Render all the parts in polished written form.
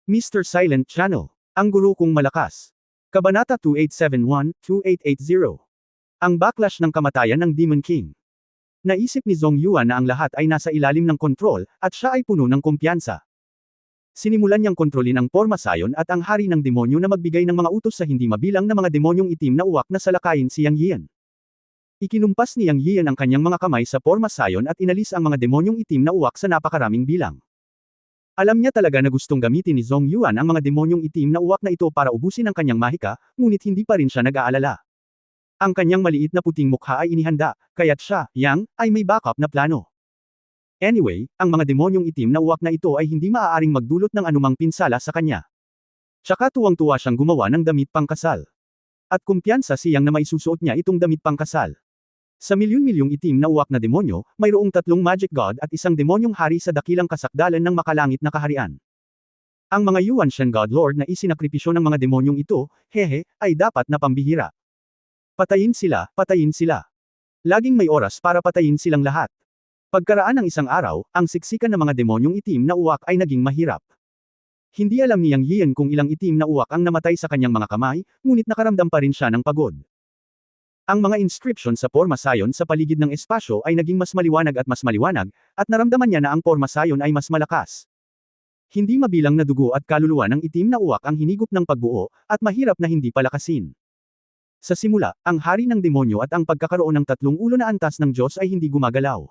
Mr. Silent Channel. Ang guro kong malakas. Kabanata 2871-2880. Ang backlash ng kamatayan ng Demon King. Naisip ni Zhong Yuan na ang lahat ay nasa ilalim ng kontrol, at siya ay puno ng kumpiyansa. Sinimulan niyang kontrolin ang Porma Sion at ang hari ng demonyo na magbigay ng mga utos sa hindi mabilang na mga demonyong itim na uwak na salakayin si Yang Yian. Ikinumpas ni Yang Yian ang kanyang mga kamay sa Porma Sion at inalis ang mga demonyong itim na uwak sa napakaraming bilang. Alam niya talaga na gustong gamitin ni Zhong Yuan ang mga demonyong itim na uwak na ito para ubusin ang kanyang mahika, ngunit hindi pa rin siya nag-aalala. Ang kanyang maliit na puting mukha ay inihanda, kaya't siya, Yang, ay may backup na plano. Anyway, ang mga demonyong itim na uwak na ito ay hindi maaaring magdulot ng anumang pinsala sa kanya. Tsaka tuwang-tuwa siyang gumawa ng damit pangkasal. At kumpiyansa siyang na maisusuot niya itong damit pangkasal. Sa milyon-milyong itim na uwak na demonyo, mayroong 3 magic god at isang demonyong hari sa dakilang kasakdalan ng makalangit na kaharian. Ang mga Yuan Shen God Lord na isinakripisyo ng mga demonyong ito, hehe, ay dapat na pambihira. Patayin sila, patayin sila. Laging may oras para patayin silang lahat. Pagkaraan ng isang araw, ang siksikan ng mga demonyong itim na uwak ay naging mahirap. Hindi alam ni Yang Yian kung ilang itim na uwak ang namatay sa kanyang mga kamay, ngunit nakaramdam pa rin siya ng pagod. Ang mga inscription sa Porma Sion sa paligid ng espasyo ay naging mas maliwanag, at naramdaman niya na ang Porma Sion ay mas malakas. Hindi mabilang na dugo at kaluluwa ng itim na uwak ang hinigop ng pagbuo, at mahirap na hindi palakasin. Sa simula, ang hari ng demonyo at ang pagkakaroon ng 3 ulo na antas ng Diyos ay hindi gumagalaw.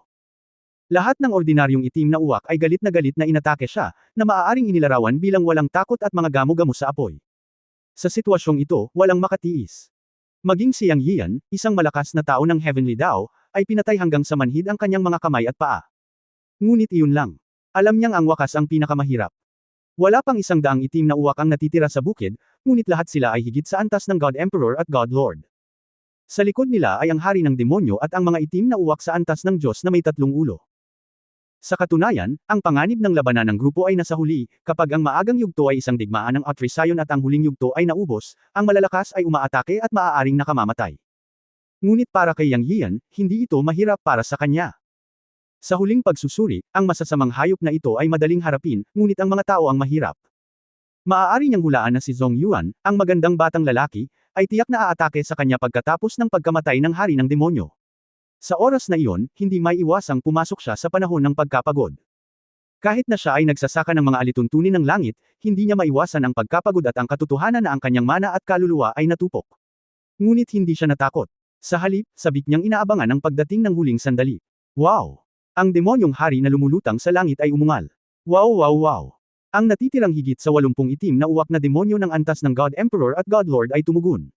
Lahat ng ordinaryong itim na uwak ay galit na inatake siya, na maaaring inilarawan bilang walang takot at mga gamo-gamo sa apoy. Sa sitwasyong ito, walang makatiis. Maging si Yang Yian, isang malakas na tao ng Heavenly Dao, ay pinatay hanggang sa manhid ang kanyang mga kamay at paa. Ngunit iyon lang. Alam niyang ang wakas ang pinakamahirap. Wala pang 100 itim na uwak ang natitira sa bukid, ngunit lahat sila ay higit sa antas ng God Emperor at God Lord. Sa likod nila ay ang hari ng demonyo at ang mga itim na uwak sa antas ng Diyos na may 3 ulo. Sa katunayan, ang panganib ng labanan ng grupo ay nasa huli, kapag ang maagang yugto ay isang digmaan ng Outrision at ang huling yugto ay naubos, ang malalakas ay umaatake at maaaring nakamamatay. Ngunit para kay Yang Yian, hindi ito mahirap para sa kanya. Sa huling pagsusuri, ang masasamang hayop na ito ay madaling harapin, ngunit ang mga tao ang mahirap. Maaari niyang hulaan na si Zhong Yuan, ang magandang batang lalaki, ay tiyak na aatake sa kanya pagkatapos ng pagkamatay ng hari ng demonyo. Sa oras na iyon, hindi may iwasang pumasok siya sa panahon ng pagkapagod. Kahit na siya ay nagsasaka ng mga alituntunin ng langit, hindi niya maiwasan ang pagkapagod at ang katotohanan na ang kanyang mana at kaluluwa ay natupok. Ngunit hindi siya natakot. Sa halip, sabik niyang inaabangan ang pagdating ng huling sandali. Wow! Ang demonyong hari na lumulutang sa langit ay umungal. Wow wow wow! Ang natitirang higit sa 80 itim na uwak na demonyo ng antas ng God Emperor at God Lord ay tumugon.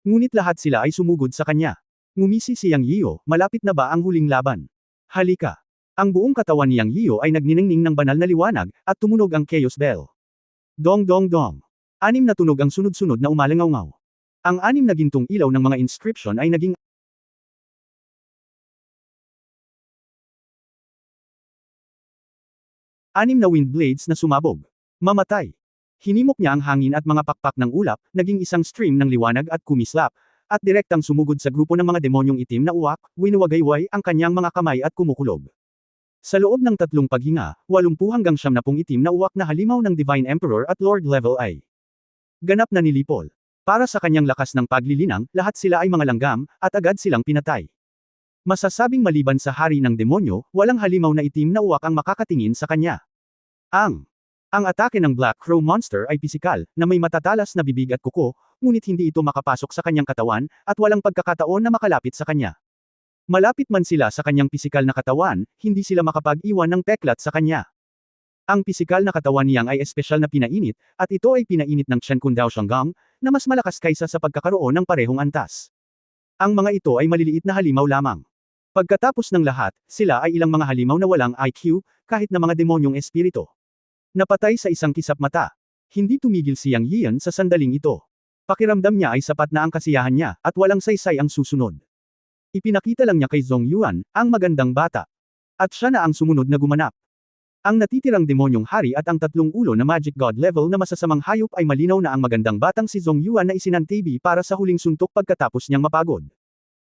Ngunit lahat sila ay sumugod sa kanya. Ngumisi si Yang Yiyo, malapit na ba ang huling laban? Halika! Ang buong katawan ni Yang Yiyo ay nagniningning ng banal na liwanag, at tumunog ang Chaos Bell. Dong dong dong! 6 na tunog ang sunod-sunod na umalangaw-ngaw. Ang 6 na gintong ilaw ng mga inscription ay naging 6 na wind blades na sumabog. Mamatay! Hinimok niya ang hangin at mga pakpak ng ulap, naging isang stream ng liwanag at kumislap, at direktang sumugod sa grupo ng mga demonyong itim na uwak, winuwagayway ang kanyang mga kamay at kumukulog. Sa loob ng 3 paghinga, 80 hanggang 90 itim na uwak na halimaw ng Divine Emperor at Lord level ay ganap na nilipol. Para sa kanyang lakas ng paglilinang, lahat sila ay mga langgam, at agad silang pinatay. Masasabing maliban sa hari ng demonyo, walang halimaw na itim na uwak ang makakatingin sa kanya. Ang atake ng Black Crow Monster ay pisikal, na may matatalas na bibig at kuko, ngunit hindi ito makapasok sa kanyang katawan, at walang pagkakataon na makalapit sa kanya. Malapit man sila sa kanyang pisikal na katawan, hindi sila makapag-iwan ng peklat sa kanya. Ang pisikal na katawan niyang ay espesyal na pinainit, at ito ay pinainit ng Chen Kun Dao Shangang, na mas malakas kaysa sa pagkakaroon ng parehong antas. Ang mga ito ay maliliit na halimaw lamang. Pagkatapos ng lahat, sila ay ilang mga halimaw na walang IQ, kahit na mga demonyong espiritu. Napatay sa isang kisap mata. Hindi tumigil si Yang Yian sa sandaling ito. Pakiramdam niya ay sapat na ang kasiyahan niya, at walang saysay ang susunod. Ipinakita lang niya kay Zhong Yuan, ang magandang bata. At siya na ang sumunod na gumanap. Ang natitirang demonyong hari at ang 3 ulo na Magic God level na masasamang hayop ay malinaw na ang magandang batang si Zhong Yuan na isinantabi para sa huling suntok pagkatapos niyang mapagod.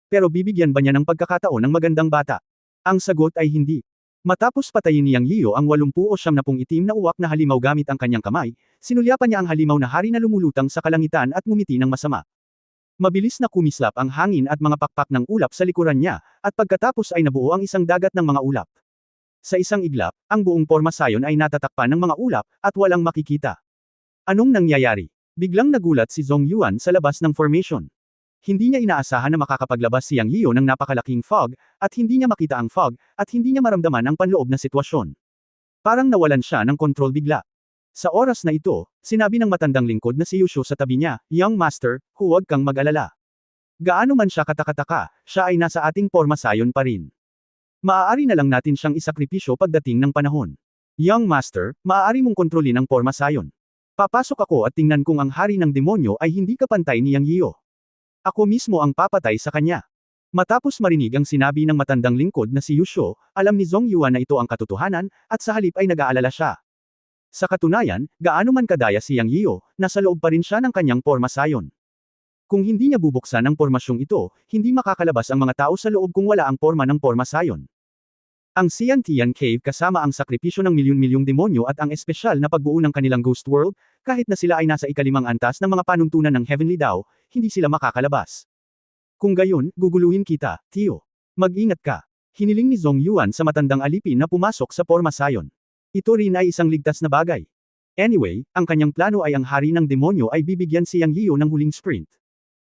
Pero bibigyan ba niya ng pagkakataon ng magandang bata? Ang sagot ay hindi. Matapos patayin ni Yang Yiyo ang 80 o 70 itim na uwak na halimaw gamit ang kanyang kamay, sinulyapan niya ang halimaw na hari na lumulutang sa kalangitan at ngumiti ng masama. Mabilis na kumislap ang hangin at mga pakpak ng ulap sa likuran niya, at pagkatapos ay nabuo ang isang dagat ng mga ulap. Sa isang iglap, ang buong pormasayon ay natatakpan ng mga ulap, at walang makikita. Anong nangyayari? Biglang nagulat si Zhong Yuan sa labas ng formation. Hindi niya inaasahan na makakapaglabas si Yang Yiyo ng napakalaking fog, at hindi niya makita ang fog, at hindi niya maramdaman ang panloob na sitwasyon. Parang nawalan siya ng kontrol bigla. Sa oras na ito, sinabi ng matandang lingkod na si Yusho sa tabi niya, "Young Master, huwag kang mag-alala. Gaano man siya katakataka, siya ay nasa ating pormasayon pa rin. Maaari na lang natin siyang isakripisyo pagdating ng panahon. Young Master, maaari mong kontrolin ang pormasayon. Papasok ako at tingnan kung ang hari ng demonyo ay hindi kapantay ni Yang Yiyo. Ako mismo ang papatay sa kanya." Matapos marinig ang sinabi ng matandang lingkod na si Yusho, alam ni Zhong Yuan na ito ang katotohanan, at sa halip ay nag-aalala siya. Sa katunayan, gaano man kadaya si Yang Yiyo, nasa loob pa rin siya ng kanyang pormasayon. Kung hindi niya bubuksan ang pormasyong ito, hindi makakalabas ang mga tao sa loob kung wala ang porma ng pormasayon. Ang Xiantian Cave kasama ang sakripisyo ng milyon-milyong demonyo at ang espesyal na pagbuo ng kanilang ghost world, kahit na sila ay nasa ikalimang antas ng mga panuntunan ng Heavenly Dao, hindi sila makakalabas. Kung gayon, guguluhin kita, Tio. Mag-ingat ka. Hiniling ni Zhong Yuan sa matandang alipin na pumasok sa pormasayon. Ito rin ay isang ligtas na bagay. Anyway, ang kanyang plano ay ang hari ng demonyo ay bibigyan si Yang Yiyo ng huling sprint.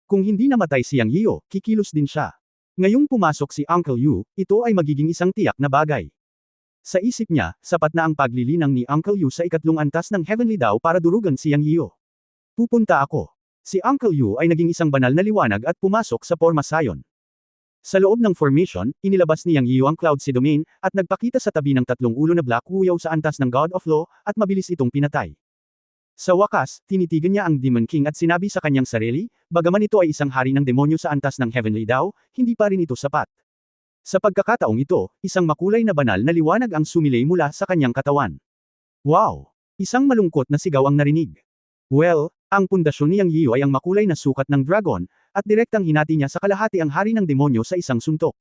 Kung hindi namatay si Yang Yiyo, kikilos din siya. Ngayong pumasok si Uncle Yu, ito ay magiging isang tiyak na bagay. Sa isip niya, sapat na ang paglilinang ni Uncle Yu sa ikatlong antas ng Heavenly Dao para durugan si Yang Yiyo. Pupunta ako. Si Uncle Yu ay naging isang banal na liwanag at pumasok sa pormasayon. Sa loob ng formation, inilabas ni Yang Yiyo ang Cloud Sea Domain, at nagpakita sa tabi ng tatlong ulo na Black Wuyaw sa antas ng God of Law, at mabilis itong pinatay. Sa wakas, tinitigan niya ang Demon King at sinabi sa kanyang sarili, bagaman ito ay isang hari ng demonyo sa antas ng Heavenly Dao, hindi pa rin ito sapat. Sa pagkakataong ito, isang makulay na banal na liwanag ang sumilay mula sa kanyang katawan. Wow! Isang malungkot na sigaw ang narinig. Well, ang pundasyon ni Yang Yiyo ay ang makulay na sukat ng dragon, at direktang hinati niya sa kalahati ang hari ng demonyo sa isang suntok.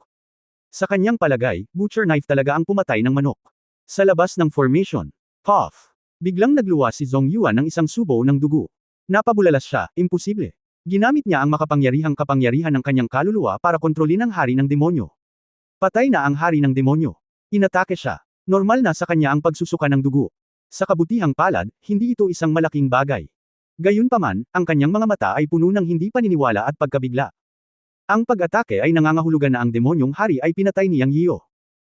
Sa kanyang palagay, butcher knife talaga ang pumatay ng manok. Sa labas ng formation, puff! Biglang nagluwa si Zhong Yuan ng isang subo ng dugo. Napabulalas siya, imposible. Ginamit niya ang makapangyarihang kapangyarihan ng kanyang kaluluwa para kontrolin ang hari ng demonyo. Patay na ang hari ng demonyo. Inatake siya. Normal na sa kanya ang pagsusuka ng dugo. Sa kabutihang palad, hindi ito isang malaking bagay. Gayunpaman, ang kanyang mga mata ay puno ng hindi paniniwala at pagkabigla. Ang pag-atake ay nangangahulugan na ang demonyong hari ay pinatay ni Yang Yiyo.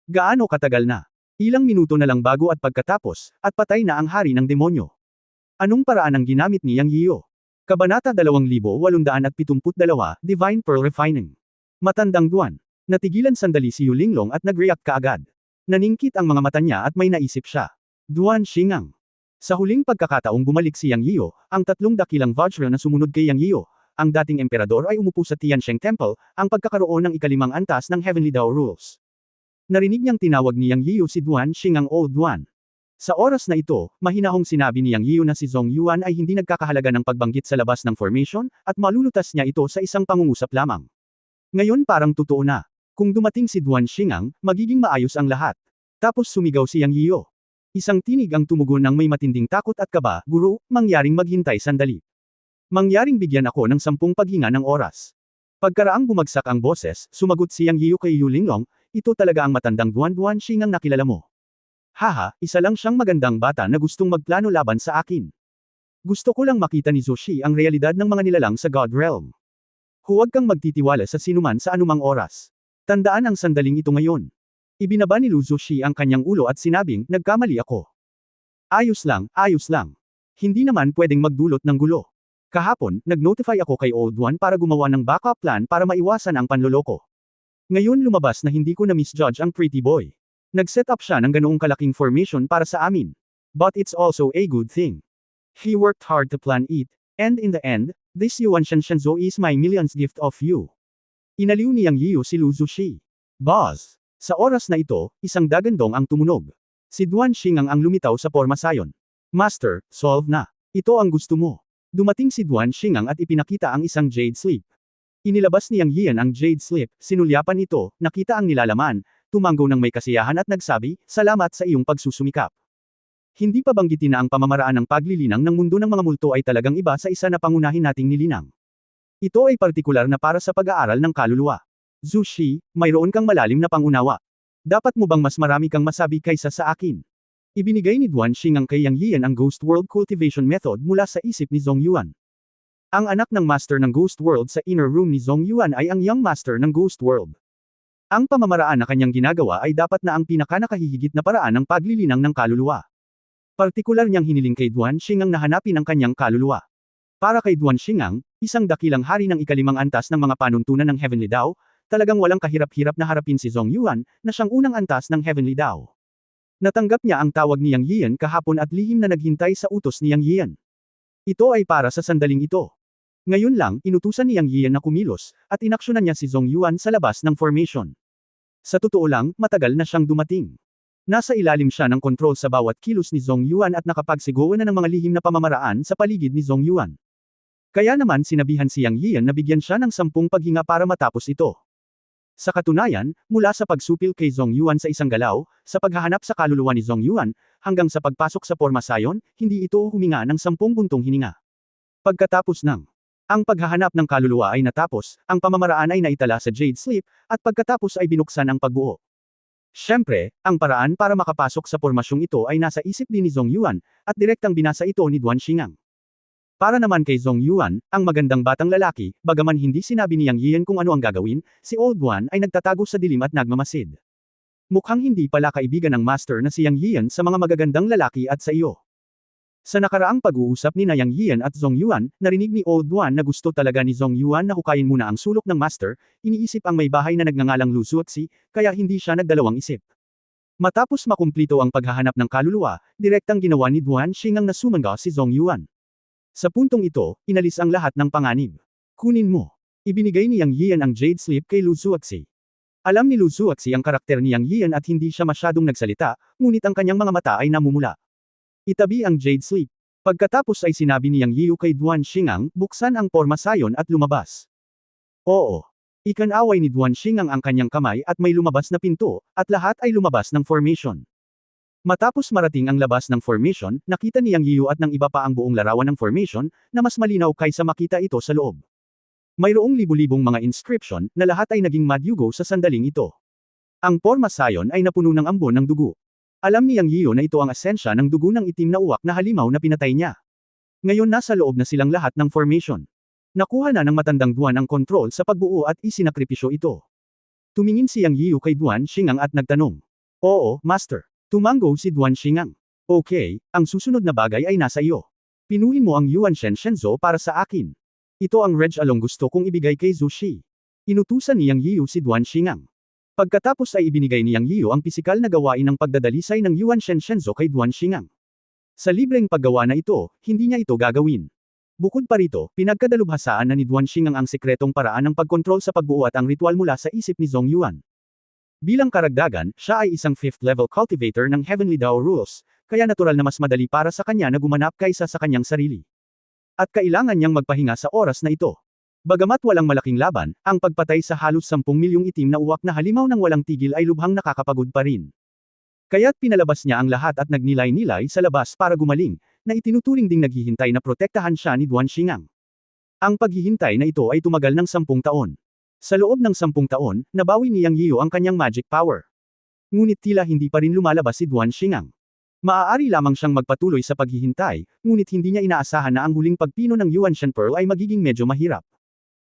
Gaano katagal na? Ilang minuto na lang bago at pagkatapos, at patay na ang hari ng demonyo. Anong paraan ang ginamit ni Yang Yiyo? Kabanata 2872, Divine Pearl Refining. Matandang Duan. Natigilan sandali si Yu Linglong at nag-react kaagad. Naningkit ang mga mata niya at may naisip siya. Duan Xingang. Sa huling pagkakataong bumalik si Yang Yiyo, ang tatlong dakilang Vajra na sumunod kay Yang Yiyo, ang dating emperador ay umupo sa Tiansheng Temple, ang pagkakaroon ng ikalimang antas ng Heavenly Dao Rules. Narinig niyang tinawag ni Yang Yiyo si Duan Xingang o Duan. Sa oras na ito, mahinahong sinabi ni Yang Yiyo na si Zhong Yuan ay hindi nagkakahalaga ng pagbanggit sa labas ng formation, at malulutas niya ito sa isang pangungusap lamang. Ngayon parang totoo na. Kung dumating si Duan Xingang, magiging maayos ang lahat. Tapos sumigaw si Yang Yiyo. Isang tinig ang tumugon ng may matinding takot at kaba, "Guru, mangyaring maghintay sandali. Mangyaring bigyan ako ng 10 paghinga ng oras." Pagkaraang bumagsak ang boses, sumagot si Yang Yiyo kay Yu Linglong, "Ito talaga ang matandang Duan Xingang na kilala mo. Haha, isa lang siyang magandang bata na gustong magplano laban sa akin. Gusto ko lang makita ni Zoshi ang realidad ng mga nilalang sa God Realm. Huwag kang magtitiwala sa sinuman sa anumang oras. Tandaan ang sandaling ito ngayon." Ibinaba ni Lu Zoshi ang kanyang ulo at sinabing, "Nagkamali ako. Ayos lang, ayos lang. Hindi naman pwedeng magdulot ng gulo. Kahapon, nag-notify ako kay Old One para gumawa ng backup plan para maiwasan ang panloloko. Ngayon lumabas na hindi ko na-misjudge ang pretty boy. Nag-set up siya ng ganoong kalaking formation para sa amin. But it's also a good thing. He worked hard to plan it, and in the end, this Yuan Shenzhou is my millions gift of you." Inaliw ni Yang Yiyo si Lu Zushi. Boss! Sa oras na ito, isang dagandong ang tumunog. Si Duan Xingang ang lumitaw sa pormasayon. "Master, solve na. Ito ang gusto mo." Dumating si Duan Xingang at ipinakita ang isang jade slip. Inilabas ni Yang Yian ang jade slip, sinulyapan ito, nakita ang nilalaman, tumanggo ng may kasiyahan at nagsabi, "Salamat sa iyong pagsusumikap." Hindi pa banggitin na ang pamamaraan ng paglilinang ng mundo ng mga multo ay talagang iba sa isa na pangunahin nating nilinang. Ito ay partikular na para sa pag-aaral ng kaluluwa. Zhu Shi, mayroon kang malalim na pangunawa. Dapat mo bang mas marami kang masabi kaysa sa akin? Ibinigay ni Duan Xing kay Yang Yian ang Ghost World Cultivation Method mula sa isip ni Zhong Yuan. Ang anak ng Master ng Ghost World sa inner room ni Zhong Yuan ay ang Young Master ng Ghost World. Ang pamamaraan na kanyang ginagawa ay dapat na ang pinakanakahihigit na paraan ng paglilinang ng kaluluwa. Partikular niyang hiniling kay Duan Xing na hanapin ang kanyang kaluluwa. Para kay Duan Xing, isang dakilang hari ng ikalimang antas ng mga panuntunan ng Heavenly Dao, talagang walang kahirap-hirap na harapin si Zhong Yuan, na siyang unang antas ng Heavenly Dao. Natanggap niya ang tawag ni Yang Yian kahapon at lihim na naghintay sa utos ni Yang Yian. Ito ay para sa sandaling ito. Ngayon lang, inutusan ni Yang Yian na kumilos, at inaksyonan niya si Zhong Yuan sa labas ng formation. Sa totoo lang, matagal na siyang dumating. Nasa ilalim siya ng kontrol sa bawat kilos ni Zhong Yuan at nakapagsigawa na ng mga lihim na pamamaraan sa paligid ni Zhong Yuan. Kaya naman sinabihan si Yang Yian na bigyan siya ng 10 paghinga para matapos ito. Sa katunayan, mula sa pagsupil kay Zhong Yuan sa isang galaw, sa paghahanap sa kaluluwa ni Zhong Yuan, hanggang sa pagpasok sa Porma Sayon, hindi ito huminga ng 10 buntong hininga. Pagkatapos ang paghahanap ng kaluluwa ay natapos, ang pamamaraan ay naitala sa Jade Sleep, at pagkatapos ay binuksan ang pagbuo. Siyempre, ang paraan para makapasok sa pormasyong ito ay nasa isip din ni Zhong Yuan, at direktang binasa ito ni Duan Xing. Para naman kay Zhong Yuan, ang magandang batang lalaki, bagaman hindi sinabi ni Yang Yian kung ano ang gagawin, si Old Duan ay nagtatago sa dilim at nagmamasid. Mukhang hindi pala kaibigan ng master na si Yang Yian sa mga magagandang lalaki at sa iyo. Sa nakaraang pag-uusap ni Yang Yian at Zhong Yuan, narinig ni Old Duan na gusto talaga ni Zhong Yuan na hukayin muna ang sulok ng master, iniisip ang may bahay na nagngangalang Lu Zuoxi, kaya hindi siya nagdalawang isip. Matapos makumplito ang paghahanap ng kaluluwa, direktang ginawa ni Duan Xing ang nasumangga si Zhong Yuan. Sa puntong ito, inalis ang lahat ng panganib. Kunin mo. Ibinigay ni Yang Yian ang Jade Sleep kay Lu Zuoxi. Alam ni Lu Zuoxi ang karakter ni Yang Yian at hindi siya masyadong nagsalita, ngunit ang kanyang mga mata ay namumula. Itabi ang Jade Sleep. Pagkatapos ay sinabi ni Yang Yiu kay Duan Xing buksan ang Porma Sayon at lumabas. Oo. Ikanaway ni Duan Xing ang kanyang kamay at may lumabas na pinto, at lahat ay lumabas ng formation. Matapos marating ang labas ng formation, nakita ni Yang Yiu at ng iba pa ang buong larawan ng formation, na mas malinaw kaysa makita ito sa loob. Mayroong libu-libong mga inscription, na lahat ay naging madyugo sa sandaling ito. Ang Porma Sayon ay napuno ng ambon ng dugo. Alam ni Yang Yiu na ito ang asensya ng dugo ng itim na uwak na halimaw na pinatay niya. Ngayon nasa loob na silang lahat ng formation. Nakuha na ng matandang Duan ang kontrol sa pagbuo at isinakripisyo ito. Tumingin si Yang Yiu kay Duan Xing at nagtanong. Oo, Master. Tumango si Duan Xing. Okay, ang susunod na bagay ay nasa iyo. Pinuhin mo ang Yuan Shen Shenzhou para sa akin. Ito ang Reg Along gusto kong ibigay kay Zhu Shi. Inutusan ni Yang Yiu si Duan Xing. Pagkatapos ay ibinigay ni Yang Yiu ang pisikal na gawain ng pagdadalisay ng Yuan Shen Shenzhou kay Duan Xing. Sa libreng paggawa na ito, hindi niya ito gagawin. Bukod pa rito, pinagkadalubhasaan na ni Duan Xing ang sikretong paraan ng pagkontrol sa pagbuo at ang ritual mula sa isip ni Zhong Yuan. Bilang karagdagan, siya ay isang 5th level cultivator ng Heavenly Dao Rules, kaya natural na mas madali para sa kanya na gumanap kaysa sa kanyang sarili. At kailangan niyang magpahinga sa oras na ito. Bagamat walang malaking laban, ang pagpatay sa halos 10 milyong itim na uwak na halimaw ng walang tigil ay lubhang nakakapagod pa rin. Kaya't pinalabas niya ang lahat at nagnilay-nilay sa labas para gumaling, na itinuturing ding naghihintay na protektahan siya ni Duan Xing. Ang paghihintay na ito ay tumagal ng 10 taon. Sa loob ng 10 taon, nabawi ni Yang Yiu ang kanyang magic power. Ngunit tila hindi pa rin lumalabas si Duan Xing. Maaari lamang siyang magpatuloy sa paghihintay, ngunit hindi niya inaasahan na ang huling pagpino ng Yuan Shen Pearl ay magiging medyo mahirap.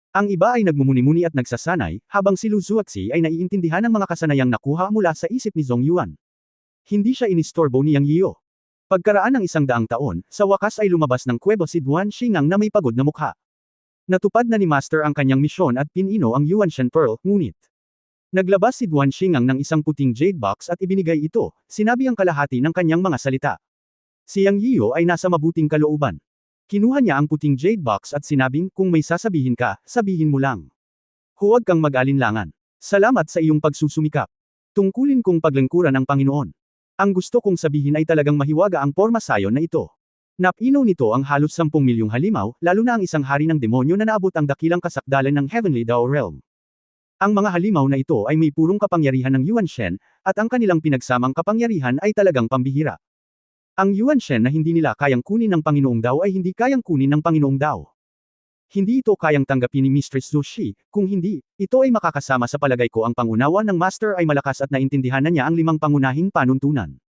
Ang iba ay nagmumuni-muni at nagsasanay, habang si Lu Zuoxi ay naiintindihan ng mga kasanayang nakuha mula sa isip ni Zhong Yuan. Hindi siya inistorbo ni Yang Yiu. Pagkaraan ng 100 taon, sa wakas ay lumabas ng kuwebo si Duan Xing na may pagod na mukha. Natupad na ni Master ang kanyang misyon at pinino ang Yuan Shen Pearl, ngunit naglabas si Duan Xing ng isang puting jade box at ibinigay ito, sinabi ang kalahati ng kanyang mga salita. Si Yang Yiu ay nasa mabuting kalooban. Kinuha niya ang puting jade box at sinabing, kung may sasabihin ka, sabihin mo lang. Huwag kang mag-alinlangan. Salamat sa iyong pagsusumikap. Tungkulin kong paglingkuran ang Panginoon. Ang gusto kong sabihin ay talagang mahiwaga ang Porma Sayon na ito. Napinaw nito ang halos 10 milyong halimaw, lalo na ang isang hari ng demonyo na naabot ang dakilang kasakdalan ng Heavenly Dao Realm. Ang mga halimaw na ito ay may purong kapangyarihan ng Yuan Shen, at ang kanilang pinagsamang kapangyarihan ay talagang pambihira. Ang Yuan Shen na hindi nila kayang kunin ng Panginoong Dao ay hindi kayang kunin ng Panginoong Dao. Hindi ito kayang tanggapin ni Mistress Zhu Shi, kung hindi, ito ay makakasama sa palagay ko ang pangunawa ng Master ay malakas at naintindihan na niya ang 5 pangunahing panuntunan.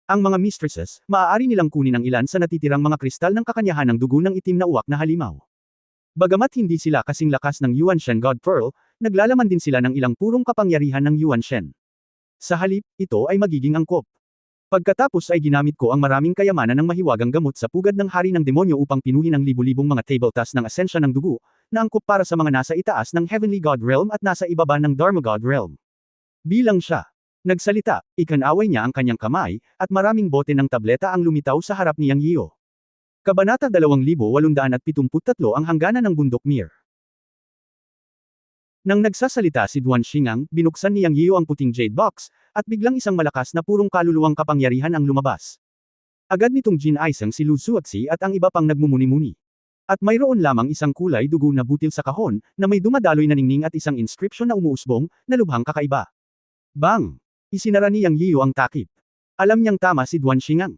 Ang mga mistresses, maaari nilang kunin ang ilan sa natitirang mga kristal ng kakanyahan ng dugo ng itim na uwak na halimaw. Bagamat hindi sila kasing lakas ng Yuan Shen God Pearl, naglalaman din sila ng ilang purong kapangyarihan ng Yuan Shen. Sa halip, ito ay magiging angkop. Pagkatapos ay ginamit ko ang maraming kayamanan ng mahiwagang gamot sa pugad ng hari ng demonyo upang pinuhin ang libu-libong mga table tasks ng asensya ng dugo, na angkop para sa mga nasa itaas ng Heavenly God Realm at nasa ibaba ng Dharma God Realm. Bilang siya nagsalita, ikanaway niya ang kanyang kamay, at maraming bote ng tableta ang lumitaw sa harap ni Yang Yio. Kabanata 2873 ang hangganan ng bundok Mir. Nang nagsasalita si Duan Xingang, binuksan ni Yang Yio ang puting jade box, at biglang isang malakas na purong kaluluwang kapangyarihan ang lumabas. Agad nitong ginaisang si Lu Zuoxi at ang iba pang nagmumuni-muni. At mayroon lamang isang kulay dugo na butil sa kahon, na may dumadaloy na ningning at isang inscription na umuusbong, na lubhang kakaiba. Bang! Isinara ni Yang Yio ang takip. Alam niyang tama si Duan Xingang.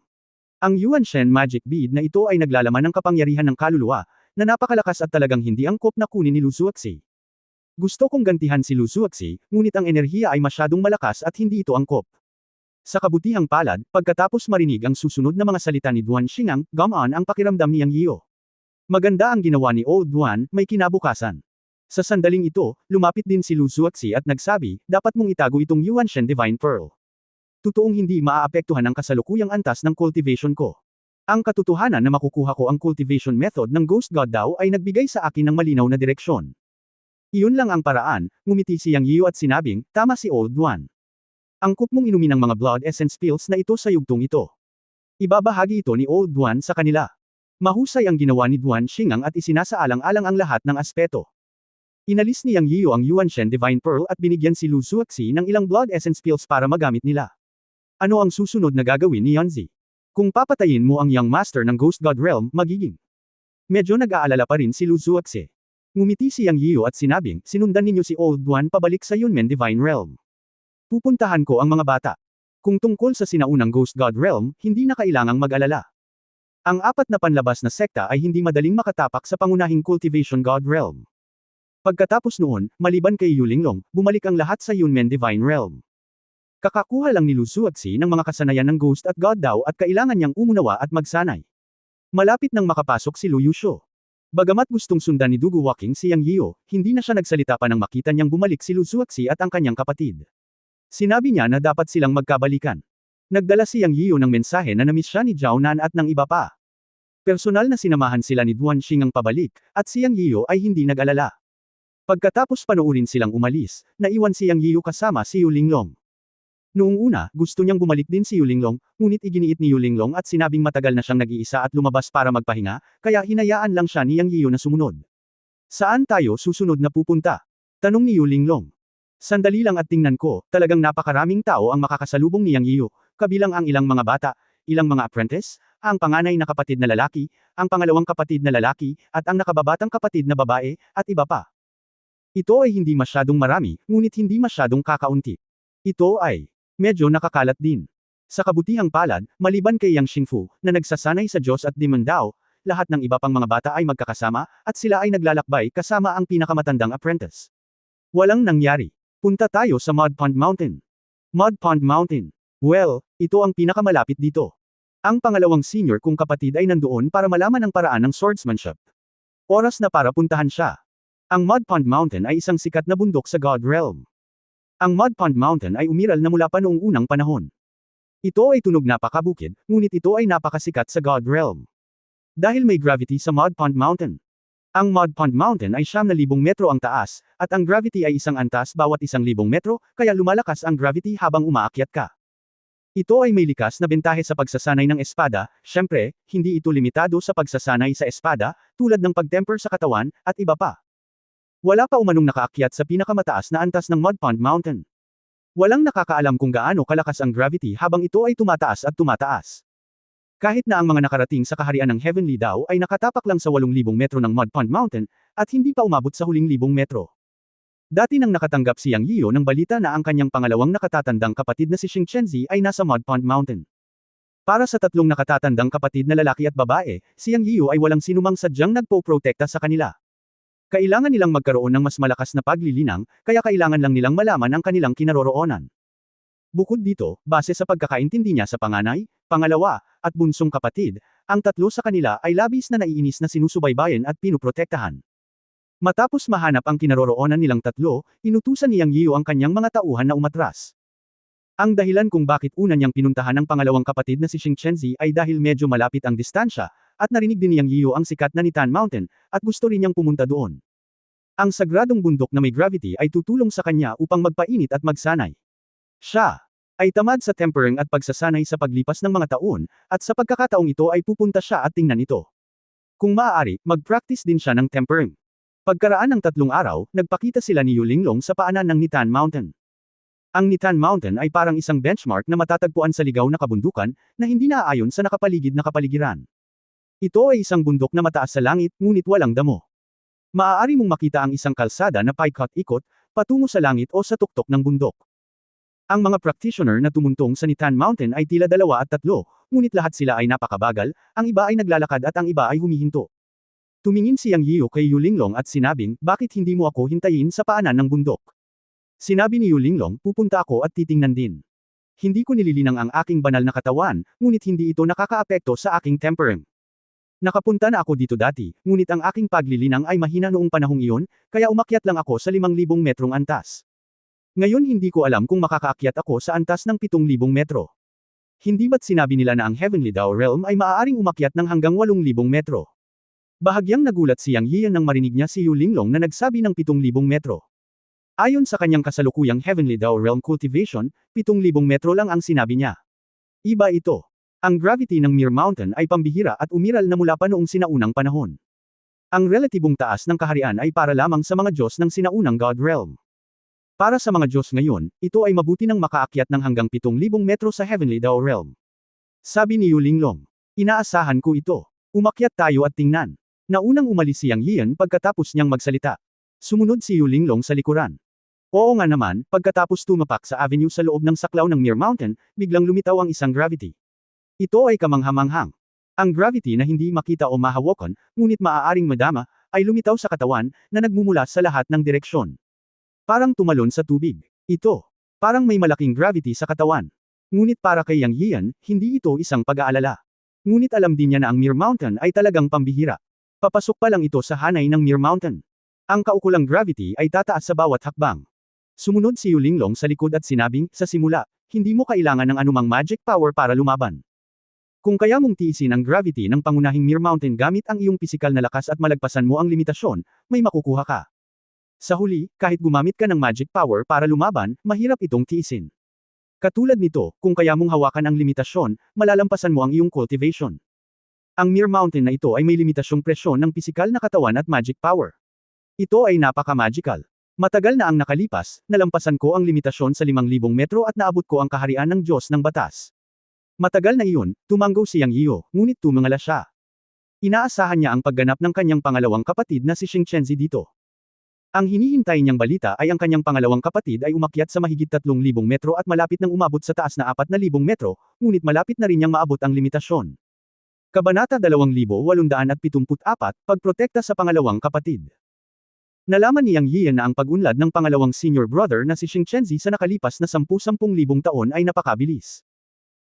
Ang Yuan Shen magic bead na ito ay naglalaman ng kapangyarihan ng kaluluwa, na napakalakas at talagang hindi angkop na kunin ni Lu Zuoxi. Gusto kong gantihan si Lu Zuoxi, ngunit ang enerhiya ay masyadong malakas at hindi ito angkop. Sa kabutihang palad, pagkatapos marinig ang susunod na mga salita ni Duan Xingang, gumaan ang pakiramdam ni Yang Yio. Maganda ang ginawa ni Old Duan, may kinabukasan. Sa sandaling ito, lumapit din si Lu Zuoxi at nagsabi, dapat mong itago itong Yuan Shen Divine Pearl. Totoong hindi maaapektuhan ang kasalukuyang antas ng cultivation ko. Ang katotohanan na makukuha ko ang cultivation method ng Ghost God Dao ay nagbigay sa akin ng malinaw na direksyon. Iyon lang ang paraan, ngumiti si Yang Yio at sinabing, tama si Old Duan. Angkop mong inumin ang mga blood essence pills na ito sa yugtong ito. Ibabahagi ito ni Old Duan sa kanila. Mahusay ang ginawa ni Duan Xingang at isinasaalang-alang ang lahat ng aspeto. Inalis ni Yang Yio ang Yuan Shen Divine Pearl at binigyan si Lu Zuoxi ng ilang blood essence pills para magamit nila. Ano ang susunod na gagawin ni Yanzi? Kung papatayin mo ang Young Master ng Ghost God Realm, magiging. Medyo nag-aalala pa rin si Lu Zuoxi. Ngumiti si Yang Yio at sinabing, sinundan ninyo si Old Duan pabalik sa Yunmen Divine Realm. Pupuntahan ko ang mga bata. Kung tungkol sa sinaunang Ghost God Realm, hindi na kailangang mag-alala. Ang 4 na panlabas na sekta ay hindi madaling makatapak sa pangunahing Cultivation God Realm. Pagkatapos noon, maliban kay Yu Linglong, bumalik ang lahat sa Yunmen Divine Realm. Kakakuha lang ni Lu Zuoxi ng mga kasanayan ng Ghost at God Dao at kailangan niyang umunawa at magsanay. Malapit nang makapasok si Lu Yusho. Bagamat gustong sundan ni Dugu Walking si Yang Yio, hindi na siya nagsalita pa nang makita niyang bumalik si Lu Zuoxi at ang kanyang kapatid. Sinabi niya na dapat silang magkabalikan. Nagdala si Yang Yio ng mensahe na namiss siya ni Zhao Nan at ng iba pa. Personal na sinamahan sila ni Duan Xingang pabalik, at si Yang Yio ay hindi nag-alala. Pagkatapos panoorin silang umalis, naiwan si Yang Yio kasama si Yu Linglong. Noong una, gusto niyang bumalik din si Yu Linglong, ngunit iginiit ni Yu Linglong at sinabing matagal na siyang nag-iisa at lumabas para magpahinga, kaya hinayaan lang siya ni Yang Yio na sumunod. Saan tayo susunod na pupunta? Tanong ni Yu Linglong. Sandali lang at tingnan ko, talagang napakaraming tao ang makakasalubong ni Yang Yio, kabilang ang ilang mga bata, ilang mga apprentice, ang panganay na kapatid na lalaki, ang pangalawang kapatid na lalaki, at ang nakababatang kapatid na babae, at iba pa. Ito ay hindi masyadong marami, ngunit hindi masyadong kakaunti. Ito ay medyo nakakalat din. Sa kabutihang palad, maliban kay Yang Xingfu, na nagsasanay sa Diyos at Demon Dao, lahat ng iba pang mga bata ay magkakasama, at sila ay naglalakbay kasama ang pinakamatandang apprentice. Walang nangyari. Punta tayo sa Mud Pond Mountain. Mud Pond Mountain. Well, ito ang pinakamalapit dito. Ang pangalawang senior kong kapatid ay nandoon para malaman ang paraan ng swordsmanship. Oras na para puntahan siya. Ang Mud Pond Mountain ay isang sikat na bundok sa God Realm. Ang Mud Pond Mountain ay umiral na mula pa noong unang panahon. Ito ay tunog napakabukid, ngunit ito ay napakasikat sa God Realm. Dahil may gravity sa Mud Pond Mountain. Ang Mud Pond Mountain ay 9,000 metro ang taas, at ang gravity ay isang antas bawat 1,000 metro, kaya lumalakas ang gravity habang umaakyat ka. Ito ay may likas na bentahe sa pagsasanay ng espada, syempre, hindi ito limitado sa pagsasanay sa espada, tulad ng pagtemper sa katawan, at iba pa. Wala pa umanong nakaakyat sa pinakamataas na antas ng Mud Pond Mountain. Walang nakakaalam kung gaano kalakas ang gravity habang ito ay tumataas at tumataas. Kahit na ang mga nakarating sa kaharian ng Heavenly Dao ay nakatapak lang sa 8,000 metro ng Mud Pond Mountain, at hindi pa umabot sa huling 1,000 metro. Dati nang nakatanggap si Yang Yiyo ng balita na ang kanyang pangalawang nakatatandang kapatid na si Xing Chenzi ay nasa Mud Pond Mountain. Para sa tatlong nakatatandang kapatid na lalaki at babae, si Yang Yiyo ay walang sinumang sadyang nagpo-protekta sa kanila. Kailangan nilang magkaroon ng mas malakas na paglilinang, kaya kailangan lang nilang malaman ang kanilang kinaroroonan. Bukod dito, base sa pagkakaintindi niya sa panganay, pangalawa, at bunsong kapatid, ang tatlo sa kanila ay labis na naiinis na sinusubaybayan at pinuprotektahan. Matapos mahanap ang kinaroroonan nilang tatlo, inutusan ni Yang Yiyo ang kanyang mga tauhan na umatras. Ang dahilan kung bakit una niyang pinuntahan ang pangalawang kapatid na si Xing Chenzi ay dahil medyo malapit ang distansya, at narinig din ni Yang Yiyo ang sikat na Nitan Mountain, at gusto rin niyang pumunta doon. Ang sagradong bundok na may gravity ay tutulong sa kanya upang magpainit at magsanay. Siya ay tamad sa tempering at pagsasanay sa paglipas ng mga taon, at sa pagkakataong ito ay pupunta siya at tingnan ito. Kung maaari, mag-practice din siya ng tempering. Pagkaraan ng 3 araw, nagpakita sila ni Yu Linglong sa paanan ng Nitan Mountain. Ang Nitan Mountain ay parang isang benchmark na matatagpuan sa ligaw na kabundukan, na hindi naaayon sa nakapaligid na kapaligiran. Ito ay isang bundok na mataas sa langit, ngunit walang damo. Maaari mong makita ang isang kalsada na paikot-ikot, patungo sa langit o sa tuktok ng bundok. Ang mga practitioner na tumuntong sa Nitan Mountain ay tila 2 at 3, ngunit lahat sila ay napakabagal, ang iba ay naglalakad at ang iba ay humihinto. Tumingin si Yang Yiyo kay Yu Linglong at sinabing, bakit hindi mo ako hintayin sa paanan ng bundok? Sinabi ni Yu Linglong, pupunta ako at titingnan din. Hindi ko nililinang ang aking banal na katawan, ngunit hindi ito nakakaapekto sa aking tempering. Nakapunta na ako dito dati, ngunit ang aking paglilinang ay mahina noong panahong iyon, kaya umakyat lang ako sa 5,000 metrong antas. Ngayon hindi ko alam kung makakaakyat ako sa antas ng 7,000 metro. Hindi ba't sinabi nila na ang Heavenly Dao Realm ay maaaring umakyat ng hanggang 8,000 metro? Bahagyang nagulat si Yang Yiyan nang marinig niya si Yu Linglong na nagsabi ng 7,000 metro. Ayon sa kanyang kasalukuyang Heavenly Dao Realm Cultivation, 7,000 metro lang ang sinabi niya. Iba ito. Ang gravity ng Mir Mountain ay pambihira at umiral na mula pa noong sinaunang panahon. Ang relatibong taas ng kaharian ay para lamang sa mga Diyos ng sinaunang God Realm. Para sa mga Diyos ngayon, ito ay mabuti nang makaakyat ng hanggang 7,000 metro sa Heavenly Dao Realm. Sabi ni Yu Linglong. Inaasahan ko ito. Umakyat tayo at tingnan. Naunang umalis si Yang Yiyan pagkatapos niyang magsalita. Sumunod si Yu Linglong sa likuran. Oo nga naman, pagkatapos tumapak sa avenue sa loob ng saklaw ng Mir Mountain, biglang lumitaw ang isang gravity. Ito ay kamanghamanghang. Ang gravity na hindi makita o mahawakan, ngunit maaaring madama, ay lumitaw sa katawan, na nagmumula sa lahat ng direksyon. Parang tumalon sa tubig. Ito. Parang may malaking gravity sa katawan. Ngunit para kay Yang Yiyan, hindi ito isang pag-aalala. Ngunit alam din niya na ang Mir Mountain ay talagang pambihira. Papasok pa lang ito sa hanay ng Mir Mountain. Ang kaukulang gravity ay tataas sa bawat hakbang. Sumunod si Yu Linglong sa likod at sinabing, sa simula, hindi mo kailangan ng anumang magic power para lumaban. Kung kaya mong tiisin ang gravity ng pangunahing Mir Mountain gamit ang iyong pisikal na lakas at malagpasan mo ang limitasyon, may makukuha ka. Sa huli, kahit gumamit ka ng magic power para lumaban, mahirap itong tiisin. Katulad nito, kung kaya mong hawakan ang limitasyon, malalampasan mo ang iyong cultivation. Ang Mir Mountain na ito ay may limitasyong presyon ng pisikal na katawan at magic power. Ito ay napaka-magical. Matagal na ang nakalipas, nalampasan ko ang limitasyon sa 5,000 metro at naabot ko ang kaharian ng Diyos ng batas. Matagal na iyon, tumanggo si Yang Yiyo, ngunit tumangala siya. Inaasahan niya ang pagganap ng kanyang pangalawang kapatid na si Xing Chenzi dito. Ang hinihintay niyang balita ay ang kanyang pangalawang kapatid ay umakyat sa mahigit 3,000 metro at malapit nang umabot sa taas na 4,000 metro, ngunit malapit na rin niyang maabot ang limitasyon. Kabanata 2874, Pagprotekta sa pangalawang kapatid. Nalaman ni Yang Yiyan na ang pag-unlad ng pangalawang senior brother na si Xing Chenzi sa nakalipas na 10,000 taon ay napakabilis.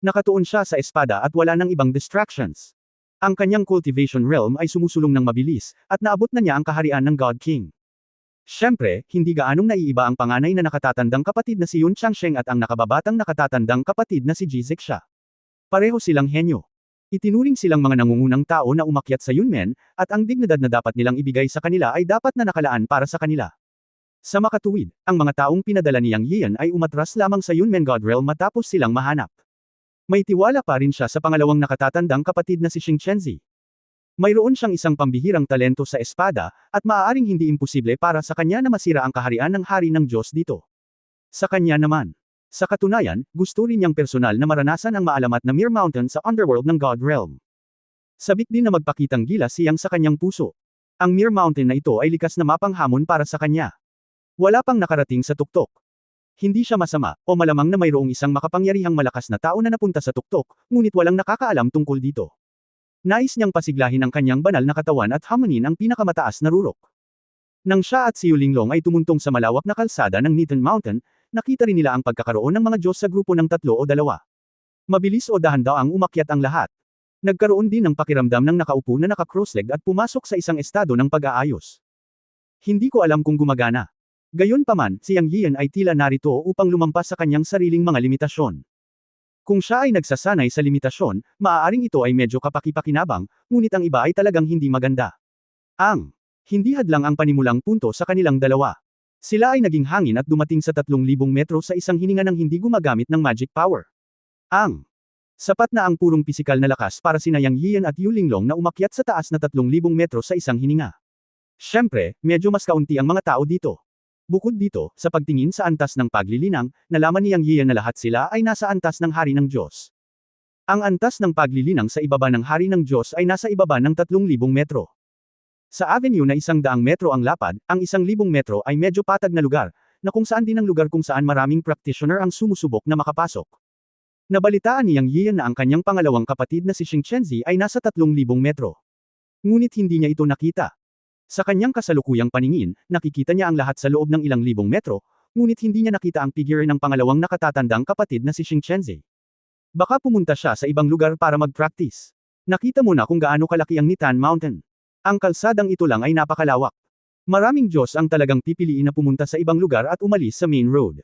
Nakatuon siya sa espada at wala nang ibang distractions. Ang kanyang cultivation realm ay sumusulong ng mabilis, at naabot na niya ang kaharian ng God King. Siyempre, hindi gaanong naiiba ang panganay na nakatatandang kapatid na si Yun Changsheng at ang nakababatang nakatatandang kapatid na si Ji Zixian. Pareho silang henyo. Itinuring silang mga nangungunang tao na umakyat sa Yunmen, at ang dignidad na dapat nilang ibigay sa kanila ay dapat na nakalaan para sa kanila. Sa makatuwid, ang mga taong pinadala ni Yang Yiyan ay umatras lamang sa Yunmen God Realm matapos silang mahanap. May tiwala pa rin siya sa pangalawang nakatatandang kapatid na si Xing Chenzi. Mayroon siyang isang pambihirang talento sa espada, at maaaring hindi imposible para sa kanya na masira ang kaharian ng hari ng Diyos dito. Sa kanya naman. Sa katunayan, gusto rin niyang personal na maranasan ang maalamat na Mir Mountain sa underworld ng God Realm. Sabik din na magpakitang gilas siyang sa kanyang puso. Ang Mir Mountain na ito ay likas na mapanghamon para sa kanya. Wala pang nakarating sa tuktok. Hindi siya masama, o malamang na mayroong isang makapangyarihang malakas na tao na napunta sa tuktok, ngunit walang nakakaalam tungkol dito. Nais niyang pasiglahin ang kanyang banal na katawan at hamunin ang pinakamataas na rurok. Nang siya at si Yulinglong ay tumuntong sa malawak na kalsada ng Nitan Mountain, nakita rin nila ang pagkakaroon ng mga Diyos sa grupo ng 3 o 2. Mabilis o dahan-daang umakyat ang lahat. Nagkaroon din ng pakiramdam ng nakaupo na naka-crossleg at pumasok sa isang estado ng pag-aayos. Hindi ko alam kung gumagana. Gayunpaman, si Yang Yian ay tila narito upang lumampas sa kanyang sariling mga limitasyon. Kung siya ay nagsasanay sa limitasyon, maaaring ito ay medyo kapaki-pakinabang, ngunit ang iba ay talagang hindi maganda. Hindi hadlang ang panimulang punto sa kanilang dalawa. Sila ay naging hangin at dumating sa 3,000 metro sa isang hininga ng hindi gumagamit ng magic power. Sapat na ang purong pisikal na lakas para sina Yang Yian at Yulinglong na umakyat sa taas na 3,000 metro sa isang hininga. Siyempre, medyo mas kaunti ang mga tao dito. Bukod dito, sa pagtingin sa antas ng paglilinang, nalaman ni Yang Yian na lahat sila ay nasa antas ng Hari ng Diyos. Ang antas ng paglilinang sa ibaba ng Hari ng Diyos ay nasa ibaba ng 3,000 metro. Sa avenue na 100 metro ang lapad, ang 1,000 metro ay medyo patag na lugar, na kung saan din ang lugar kung saan maraming practitioner ang sumusubok na makapasok. Nabalitaan ni Yang Yian na ang kanyang pangalawang kapatid na si Xing Chenzi ay nasa 3,000 metro. Ngunit hindi niya ito nakita. Sa kanyang kasalukuyang paningin, nakikita niya ang lahat sa loob ng ilang libong metro, ngunit hindi niya nakita ang figure ng pangalawang nakatatandang kapatid na si Xing Chenzi. Baka pumunta siya sa ibang lugar para mag-practice. Nakita mo na kung gaano kalaki ang Nitan Mountain. Ang kalsadang ito lang ay napakalawak. Maraming Diyos ang talagang pipiliin na pumunta sa ibang lugar at umalis sa main road.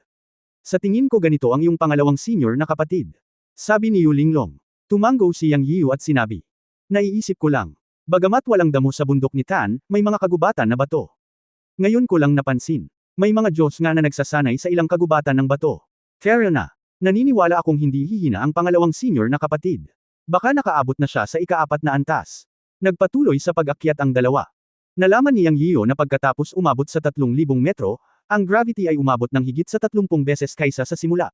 Sa tingin ko ganito ang iyong pangalawang senior na kapatid. Sabi ni Yulinglong. Tumango si Yang Yiu at sinabi. Naiisip ko lang. Bagamat walang damo sa bundok ni Tan, may mga kagubatan na bato. Ngayon ko lang napansin. May mga Diyos nga na nagsasanay sa ilang kagubatan ng bato. Kaya na. Naniniwala akong hindi hihina ang pangalawang senior na kapatid. Baka nakaabot na siya sa ika-4 na antas. Nagpatuloy sa pag-akyat ang dalawa. Nalaman ni Yang Yiu na pagkatapos umabot sa 3,000 metro, ang gravity ay umabot ng higit sa 30 beses kaysa sa simula.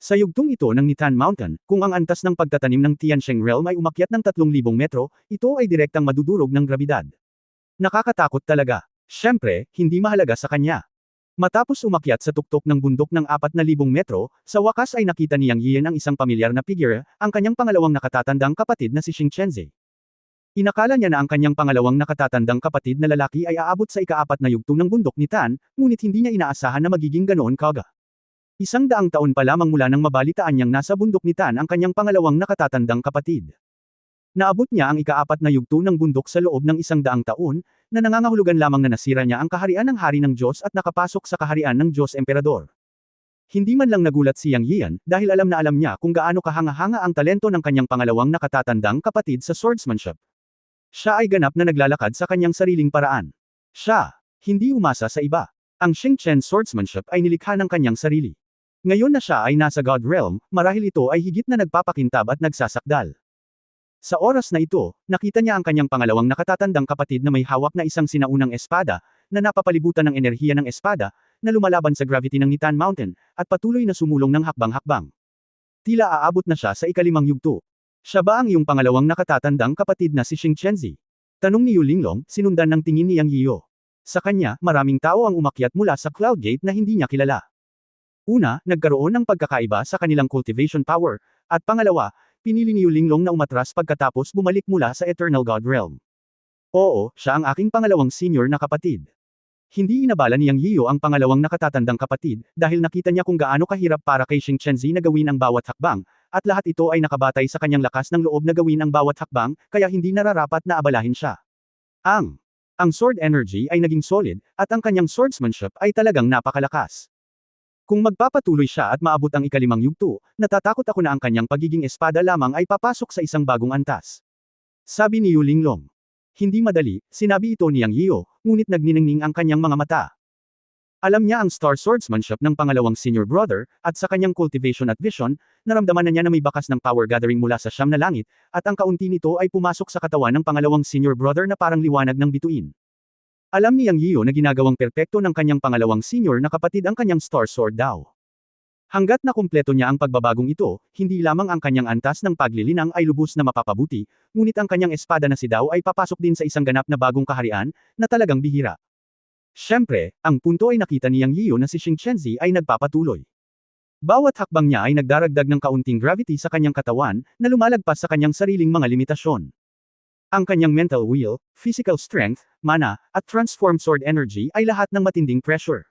Sa yugtong ito ng Nitan Mountain, kung ang antas ng pagtatanim ng Tiansheng Realm ay umakyat ng 3,000 metro, ito ay direktang madudurog ng grabidad. Nakakatakot talaga. Siyempre, hindi mahalaga sa kanya. Matapos umakyat sa tuktok ng bundok ng 4,000 metro, sa wakas ay nakita ni Yang Yian ang isang pamilyar na figure, ang kanyang pangalawang nakatatandang kapatid na si Xing Chenzi. Inakala niya na ang kanyang pangalawang nakatatandang kapatid na lalaki ay aabot sa ika-4 na yugto ng bundok ni Tan, ngunit hindi niya inaasahan na magiging ganoon kaga. 100 taon pa lamang mula nang mabalitaan niyang nasa bundok ni Tan ang kanyang pangalawang nakatatandang kapatid. Naabot niya ang ika-4 na yugto ng bundok sa loob ng 100 taon, na nangangahulugan lamang na nasira niya ang kaharian ng Hari ng Diyos at nakapasok sa kaharian ng Diyos Emperador. Hindi man lang nagulat si Yang Yian, dahil alam na alam niya kung gaano kahanga-hanga ang talento ng kanyang pangalawang nakatatandang kapatid sa swordsmanship. Siya ay ganap na naglalakad sa kanyang sariling paraan. Siya, hindi umasa sa iba. Ang Xing Chen swordsmanship ay nilikha ng kanyang sarili. Ngayon na siya ay nasa God Realm, marahil ito ay higit na nagpapakintab at nagsasakdal. Sa oras na ito, nakita niya ang kanyang pangalawang nakatatandang kapatid na may hawak na isang sinaunang espada, na napapalibutan ng enerhiya ng espada, na lumalaban sa gravity ng Nitan Mountain, at patuloy na sumulong ng hakbang-hakbang. Tila aabot na siya sa ika-5 yugto. Siya ba ang iyong pangalawang nakatatandang kapatid na si Xing Chenzi? Tanong ni Yulinglong, sinundan ng tingin ni Yang Yiu. Sa kanya, maraming tao ang umakyat mula sa Cloud Gate na hindi niya kilala. Una, nagkaroon ng pagkakaiba sa kanilang cultivation power, at pangalawa, pinili ni Yulinglong na umatras pagkatapos bumalik mula sa Eternal God Realm. Oo, siya ang aking pangalawang senior na kapatid. Hindi inabala ni Yang Yiu ang pangalawang nakatatandang kapatid, dahil nakita niya kung gaano kahirap para kay Xing Chenzi na gawin ang bawat hakbang, at lahat ito ay nakabatay sa kanyang lakas ng loob na gawin ang bawat hakbang, kaya hindi nararapat na abalahin siya. Ang sword energy ay naging solid, at ang kanyang swordsmanship ay talagang napakalakas. Kung magpapatuloy siya at maabot ang ika-5 yugto, natatakot ako na ang kanyang pagiging espada lamang ay papasok sa isang bagong antas. Sabi ni Yulinglong. Hindi madali, sinabi ito ni Yang Yiu, ngunit nagniningning ang kanyang mga mata. Alam niya ang star swordsmanship ng pangalawang senior brother, at sa kanyang cultivation at vision, naramdaman na niya na may bakas ng power gathering mula sa siyam na langit, at ang kaunti nito ay pumasok sa katawan ng pangalawang senior brother na parang liwanag ng bituin. Alam ni Yang Yiu na ginagawang perpekto ng kanyang pangalawang senior na kapatid ang kanyang star sword daw. Hanggat na kumpleto niya ang pagbabagong ito, hindi lamang ang kanyang antas ng paglilinang ay lubos na mapapabuti, ngunit ang kanyang espada na si Dao ay papasok din sa isang ganap na bagong kaharian, na talagang bihira. Siyempre, ang punto ay nakita ni Yang Yiyo na si Xingqianzi ay nagpapatuloy. Bawat hakbang niya ay nagdaragdag ng kaunting gravity sa kanyang katawan, na lumalagpas sa kanyang sariling mga limitasyon. Ang kanyang mental will, physical strength, mana, at transformed sword energy ay lahat ng matinding pressure.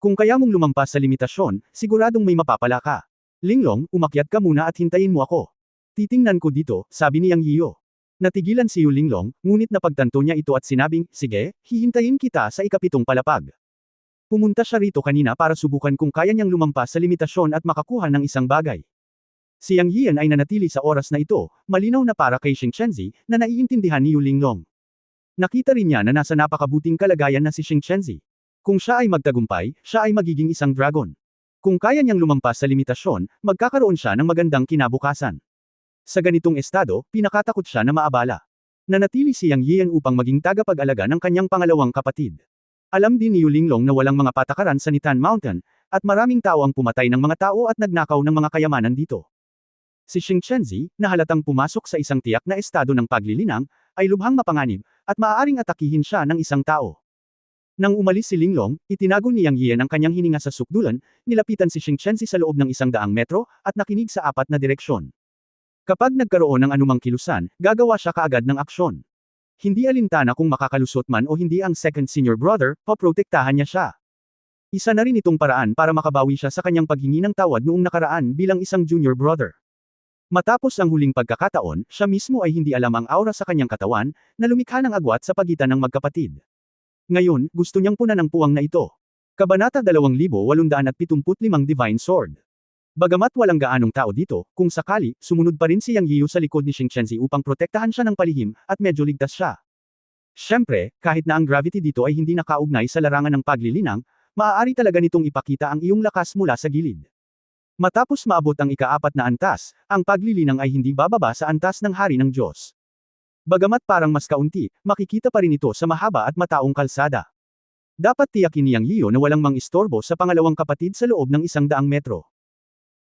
Kung kaya mong lumampas sa limitasyon, siguradong may mapapala ka. Linglong, umakyat ka muna at hintayin mo ako. Titingnan ko dito, sabi ni Yang Yiyo. Natigilan si Yu Linglong, ngunit napagtanto niya ito at sinabing, sige, hihintayin kita sa ikapitong palapag. Pumunta siya rito kanina para subukan kung kaya niyang lumampas sa limitasyon at makakuha ng isang bagay. Si Yang Yian ay nanatili sa oras na ito, malinaw na para kay Xingqianzi, na naiintindihan ni Yu Linglong. Nakita rin niya na nasa napakabuting kalagayan na si Xingqianzi. Kung siya ay magtagumpay, siya ay magiging isang dragon. Kung kaya niyang lumampas sa limitasyon, magkakaroon siya ng magandang kinabukasan. Sa ganitong estado, pinakatakot siya na maabala. Nanatili si Yang Yian upang maging tagapag-alaga ng kanyang pangalawang kapatid. Alam din ni Yu Linglong na walang mga patakaran sa Nitan Mountain, at maraming tao ang pumatay ng mga tao at nagnakaw ng mga kayamanan dito. Si Xingqianzi, na halatang pumasok sa isang tiyak na estado ng paglilinang, ay lubhang mapanganib, at maaaring atakihin siya ng isang tao. Nang umalis si Linglong, itinago ni Yang Yian ang kanyang hininga sa sukdulan, nilapitan si Xingqianzi sa loob ng 100 metro, at nakinig sa 4 na direksyon. Kapag nagkaroon ng anumang kilusan, gagawa siya kaagad ng aksyon. Hindi alintana kung makakalusot man o hindi ang second senior brother, poprotektahan niya siya. Isa na rin itong paraan para makabawi siya sa kanyang paghingi ng tawad noong nakaraan bilang isang junior brother. Matapos ang huling pagkakataon, siya mismo ay hindi alam ang aura sa kanyang katawan, na lumikha ng agwat sa pagitan ng magkapatid. Ngayon, gusto niyang punan ang puwang na ito. Kabanata 2875 Divine Sword. Bagamat walang gaanong tao dito, kung sakali, sumunod pa rin si Yang Yiyo sa likod ni Xingqianzi upang protektahan siya ng palihim, at medyo ligtas siya. Siyempre, kahit na ang gravity dito ay hindi nakaugnay sa larangan ng paglilinang, maaari talaga nitong ipakita ang iyong lakas mula sa gilid. Matapos maabot ang ika-4 na antas, ang paglilinang ay hindi bababa sa antas ng Hari ng Diyos. Bagamat parang mas kaunti, makikita pa rin ito sa mahaba at mataong kalsada. Dapat tiyakin ni Yang Yiyo na walang mang-istorbo sa pangalawang kapatid sa loob ng 100 metro.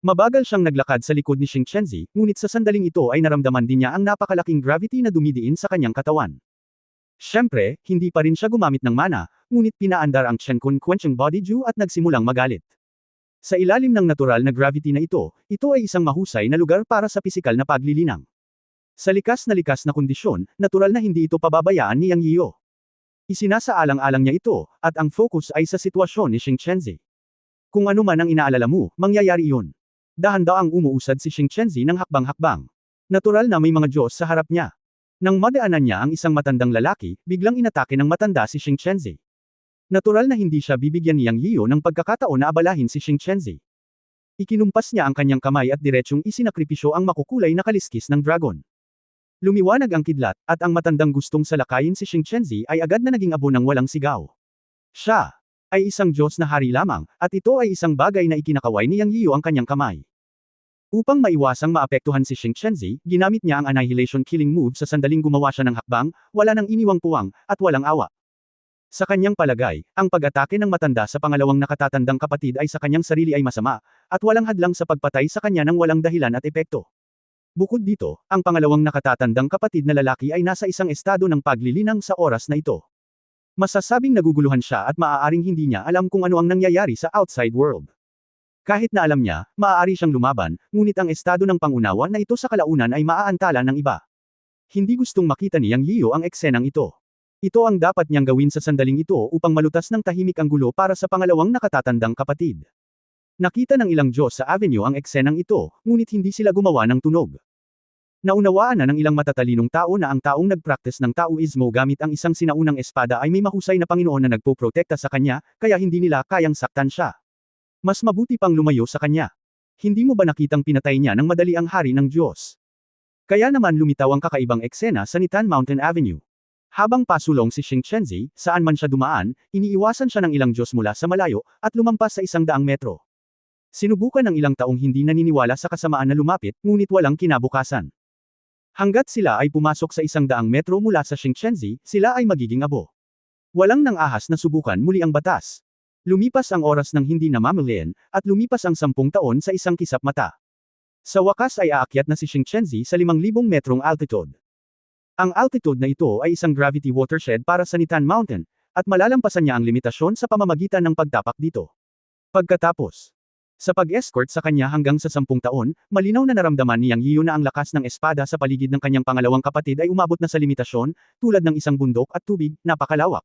Mabagal siyang naglakad sa likod ni Xingqianzi, ngunit sa sandaling ito ay naramdaman din niya ang napakalaking gravity na dumidiin sa kanyang katawan. Siyempre, hindi pa rin siya gumamit ng mana, ngunit pinaandar ang Chen Kun Quenching Body Dew at nagsimulang magalit. Sa ilalim ng natural na gravity na ito ay isang mahusay na lugar para sa pisikal na paglilinang. Sa likas na kondisyon, natural na hindi ito pababayaan ni Yang Yiyo. Isinasaalang-alang niya ito, at ang focus ay sa sitwasyon ni Xingqianzi. Kung ano man ang inaalala mo, mangyayari iyon. Dahan-daang umuusad si Xingqianzi ng hakbang-hakbang. Natural na may mga Diyos sa harap niya. Nang madaanan niya ang isang matandang lalaki, biglang inatake ng matanda si Xingqianzi. Natural na hindi siya bibigyan ni Yang Yiyo ng pagkakataon na abalahin si Xingqianzi. Ikinumpas niya ang kanyang kamay at diretsyong isinakripisyo ang makukulay na kaliskis ng dragon. Lumiwanag ang kidlat, at ang matandang gustong salakayin si Xingqianzi ay agad na naging abo ng walang sigaw. Siya ay isang Diyos na hari lamang, at ito ay isang bagay na ikinakaway ni Yang Yiyo ang kanyang kamay. Upang maiwasang maapektuhan si Xingqianzi, ginamit niya ang Annihilation Killing Move sa sandaling gumawa siya ng hakbang, wala nang iniwang puwang, at walang awa. Sa kanyang palagay, ang pag-atake ng matanda sa pangalawang nakatatandang kapatid ay sa kanyang sarili ay masama, at walang hadlang sa pagpatay sa kanya ng walang dahilan at epekto. Bukod dito, ang pangalawang nakatatandang kapatid na lalaki ay nasa isang estado ng paglilinang sa oras na ito. Masasabing naguguluhan siya at maaaring hindi niya alam kung ano ang nangyayari sa outside world. Kahit na alam niya, maaari siyang lumaban, ngunit ang estado ng pangunawa na ito sa kalaunan ay maaantala ng iba. Hindi gustong makita ni Yang Yiyo ang eksenang ito. Ito ang dapat niyang gawin sa sandaling ito upang malutas ng tahimik ang gulo para sa pangalawang nakatatandang kapatid. Nakita ng ilang Diyos sa avenue ang eksenang ito, ngunit hindi sila gumawa ng tunog. Naunawaan na ng ilang matatalinong tao na ang taong nagpractice ng Taoismo gamit ang isang sinaunang espada ay may mahusay na Panginoon na nagpoprotekta sa kanya, kaya hindi nila kayang saktan siya. Mas mabuti pang lumayo sa kanya. Hindi mo ba nakitang pinatay niya ng madali ang hari ng Diyos? Kaya naman lumitaw ang kakaibang eksena sa Nitan Mountain Avenue. Habang pasulong si Xingqianzi, saan man siya dumaan, iniiwasan siya ng ilang Diyos mula sa malayo, at lumampas sa 100 metro. Sinubukan ng ilang taong hindi naniniwala sa kasamaan na lumapit, ngunit walang kinabukasan. Hanggat sila ay pumasok sa 100 metro mula sa Xingqianzi, sila ay magiging abo. Walang nang ahas na subukan muli ang batas. Lumipas ang oras ng hindi namamalayan, at lumipas ang 10 taon sa isang kisap mata. Sa wakas ay aakyat na si Xingqianzi sa 5,000 metrong altitude. Ang altitude na ito ay isang gravity watershed para sa Nitan Mountain, at malalampasan niya ang limitasyon sa pamamagitan ng pagtapak dito. Pagkatapos, sa pag-escort sa kanya hanggang sa 10 taon, malinaw na naramdaman ni Yang Yiyu na ang lakas ng espada sa paligid ng kanyang pangalawang kapatid ay umabot na sa limitasyon, tulad ng isang bundok at tubig, napakalawak.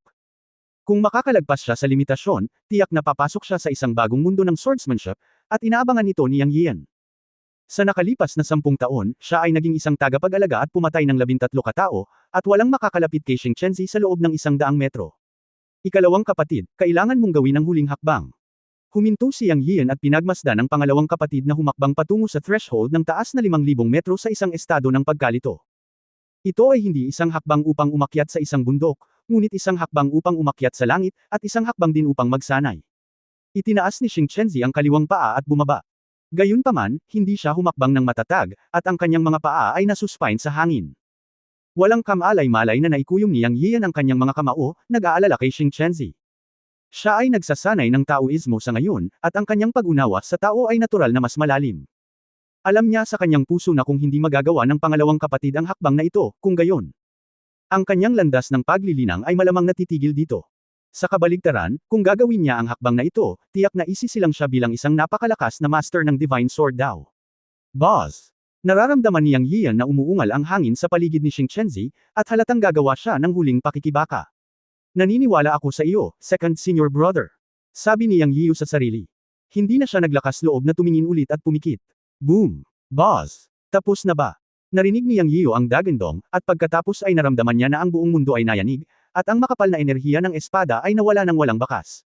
Kung makakalagpas siya sa limitasyon, tiyak na papasok siya sa isang bagong mundo ng swordsmanship, at inaabangan ito ni Yang Yian. Sa nakalipas na 10 taon, siya ay naging isang tagapag-alaga at pumatay ng 13 katao, at walang makakalapit kay Xing Chenzi sa loob ng 100 metro. Ikalawang kapatid, kailangan mong gawin ang huling hakbang. Huminto si Yang Yian at pinagmasdan ang pangalawang kapatid na humakbang patungo sa threshold ng taas na 5,000 metro sa isang estado ng pagkalito. Ito ay hindi isang hakbang upang umakyat sa isang bundok, ngunit isang hakbang upang umakyat sa langit, at isang hakbang din upang magsanay. Itinaas ni Xing Chenzi ang kaliwang paa at bumaba. Gayunpaman, hindi siya humakbang ng matatag, at ang kanyang mga paa ay nasuspine sa hangin. Walang kamalay-malay na naikuyong ni Yang Yian ang kanyang mga kamao, nag-aalala kay Xing Chenzi. Siya ay nagsasanay ng Taoismo sa ngayon, at ang kanyang pag-unawa sa tao ay natural na mas malalim. Alam niya sa kanyang puso na kung hindi magagawa ng pangalawang kapatid ang hakbang na ito, kung gayon, ang kanyang landas ng paglilinang ay malamang natitigil dito. Sa kabaligtaran, kung gagawin niya ang hakbang na ito, tiyak na isisilang siya bilang isang napakalakas na master ng Divine Sword Dao. Boss! Nararamdaman ni Yang Yian na umuungal ang hangin sa paligid ni Xing Chenzi, at halatang gagawa siya ng huling pakikibaka. Naniniwala ako sa iyo, second senior brother. Sabi ni Yang Yiu sa sarili. Hindi na siya naglakas loob na tumingin ulit at pumikit. Boom! Boss! Tapos na ba? Narinig ni Yang Yiu ang dagandong, at pagkatapos ay naramdaman niya na ang buong mundo ay nayanig, at ang makapal na enerhiya ng espada ay nawala ng walang bakas.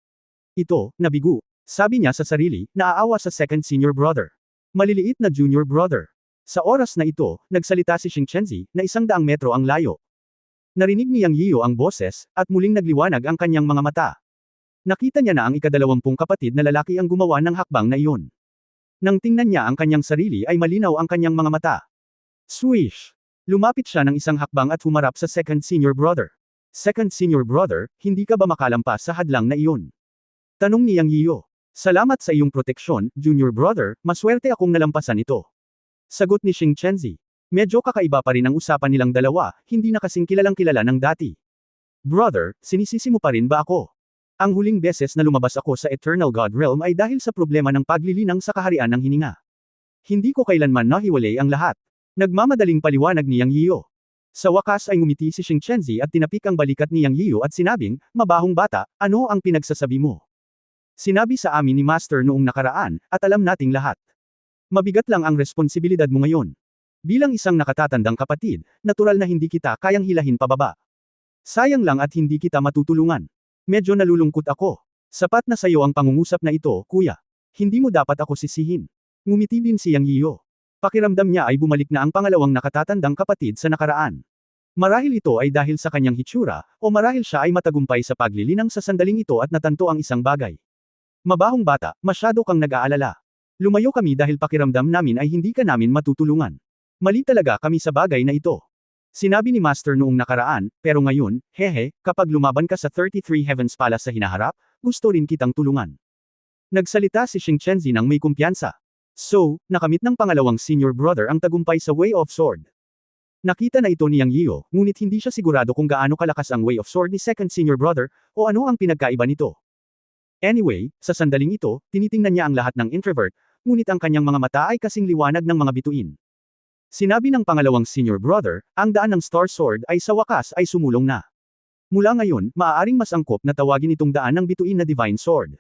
Ito, nabigo. Sabi niya sa sarili, naaawa sa second senior brother. Maliliit na junior brother. Sa oras na ito, nagsalita si Xing Chenzi, na 100 metro ang layo. Narinig ni Yang Yiu ang boses, at muling nagliwanag ang kanyang mga mata. Nakita niya na ang ika-20 kapatid na lalaki ang gumawa ng hakbang na iyon. Nang tingnan niya ang kanyang sarili ay malinaw ang kanyang mga mata. Swish! Lumapit siya ng isang hakbang at humarap sa second senior brother. Second senior brother, hindi ka ba makalampas sa hadlang na iyon? Tanong ni Yang Yiu. Salamat sa iyong proteksyon, junior brother, maswerte akong nalampasan ito. Sagot ni Xing Chenzi. Medyo kakaiba pa rin ang usapan nilang dalawa, hindi na kasing kilalang kilala ng dati. Brother, sinisisi mo pa rin ba ako? Ang huling beses na lumabas ako sa Eternal God Realm ay dahil sa problema ng paglilinang sa kaharian ng hininga. Hindi ko kailanman nahiwalay ang lahat. Nagmamadaling paliwanag ni Yang Yiu. Sa wakas ay ngumiti si Xing Chenzi at tinapik ang balikat ni Yang Yiu at sinabing, mabahong bata, ano ang pinagsasabi mo? Sinabi sa amin ni Master noong nakaraan, at alam nating lahat. Mabigat lang ang responsibilidad mo ngayon. Bilang isang nakatatandang kapatid, natural na hindi kita kayang hilahin pababa. Sayang lang at hindi kita matutulungan. Medyo nalulungkot ako. Sapat na sayo ang pangungusap na ito, kuya. Hindi mo dapat ako sisihin. Ngumiti din si Yang Yiu. Pakiramdam niya ay bumalik na ang pangalawang nakatatandang kapatid sa nakaraan. Marahil ito ay dahil sa kanyang hitsura, o marahil siya ay matagumpay sa paglilinang sa sandaling ito at natanto ang isang bagay. Mabahong bata, masyado kang nag-aalala. Lumayo kami dahil pakiramdam namin ay hindi ka namin matutulungan. Mali talaga kami sa bagay na ito. Sinabi ni Master noong nakaraan, pero ngayon, hehe, kapag lumaban ka sa 33 Heavens Palace sa hinaharap, gusto rin kitang tulungan. Nagsalita si Xing Chenzi nang may kumpiyansa. So, nakamit ng pangalawang senior brother ang tagumpay sa Way of Sword. Nakita na ito ni Yang Yiu, ngunit hindi siya sigurado kung gaano kalakas ang Way of Sword ni second senior brother, o ano ang pinagkaiba nito. Anyway, sa sandaling ito, tinitingnan niya ang lahat ng introvert, ngunit ang kanyang mga mata ay kasing liwanag ng mga bituin. Sinabi ng pangalawang senior brother, ang daan ng Star Sword ay sa wakas ay sumulong na. Mula ngayon, maaaring mas angkop na tawagin itong daan ng bituin na Divine Sword.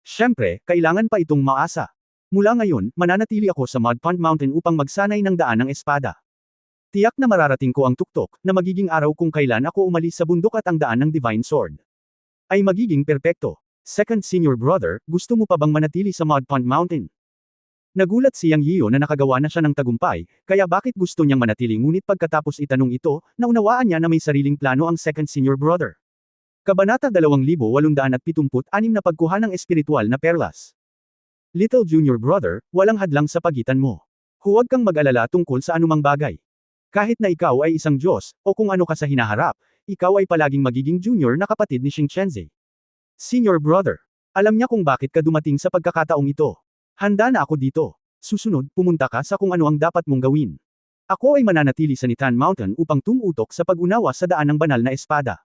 Siyempre, kailangan pa itong maasa. Mula ngayon, mananatili ako sa Mud Pond Mountain upang magsanay ng daan ng espada. Tiyak na mararating ko ang tuktok, na magiging araw kung kailan ako umalis sa bundok at ang daan ng Divine Sword ay magiging perpekto. Second senior brother, gusto mo pa bang manatili sa Mud Pond Mountain? Nagulat si Yang Yiu na nakagawa na siya ng tagumpay, kaya bakit gusto niyang manatili ngunit pagkatapos itanong ito, naunawaan niya na may sariling plano ang second senior brother. Kabanata 2876 na pagkuha ng espiritual na perlas. Little junior brother, walang hadlang sa pagitan mo. Huwag kang mag-alala tungkol sa anumang bagay. Kahit na ikaw ay isang Diyos, o kung ano ka sa hinaharap, ikaw ay palaging magiging junior na kapatid ni Xing Chenzi. Senior brother. Alam niya kung bakit ka dumating sa pagkakataong ito. Handa na ako dito. Susunod, pumunta ka sa kung ano ang dapat mong gawin. Ako ay mananatili sa Nitan Mountain upang tumutok sa pag-unawa sa daan ng banal na espada.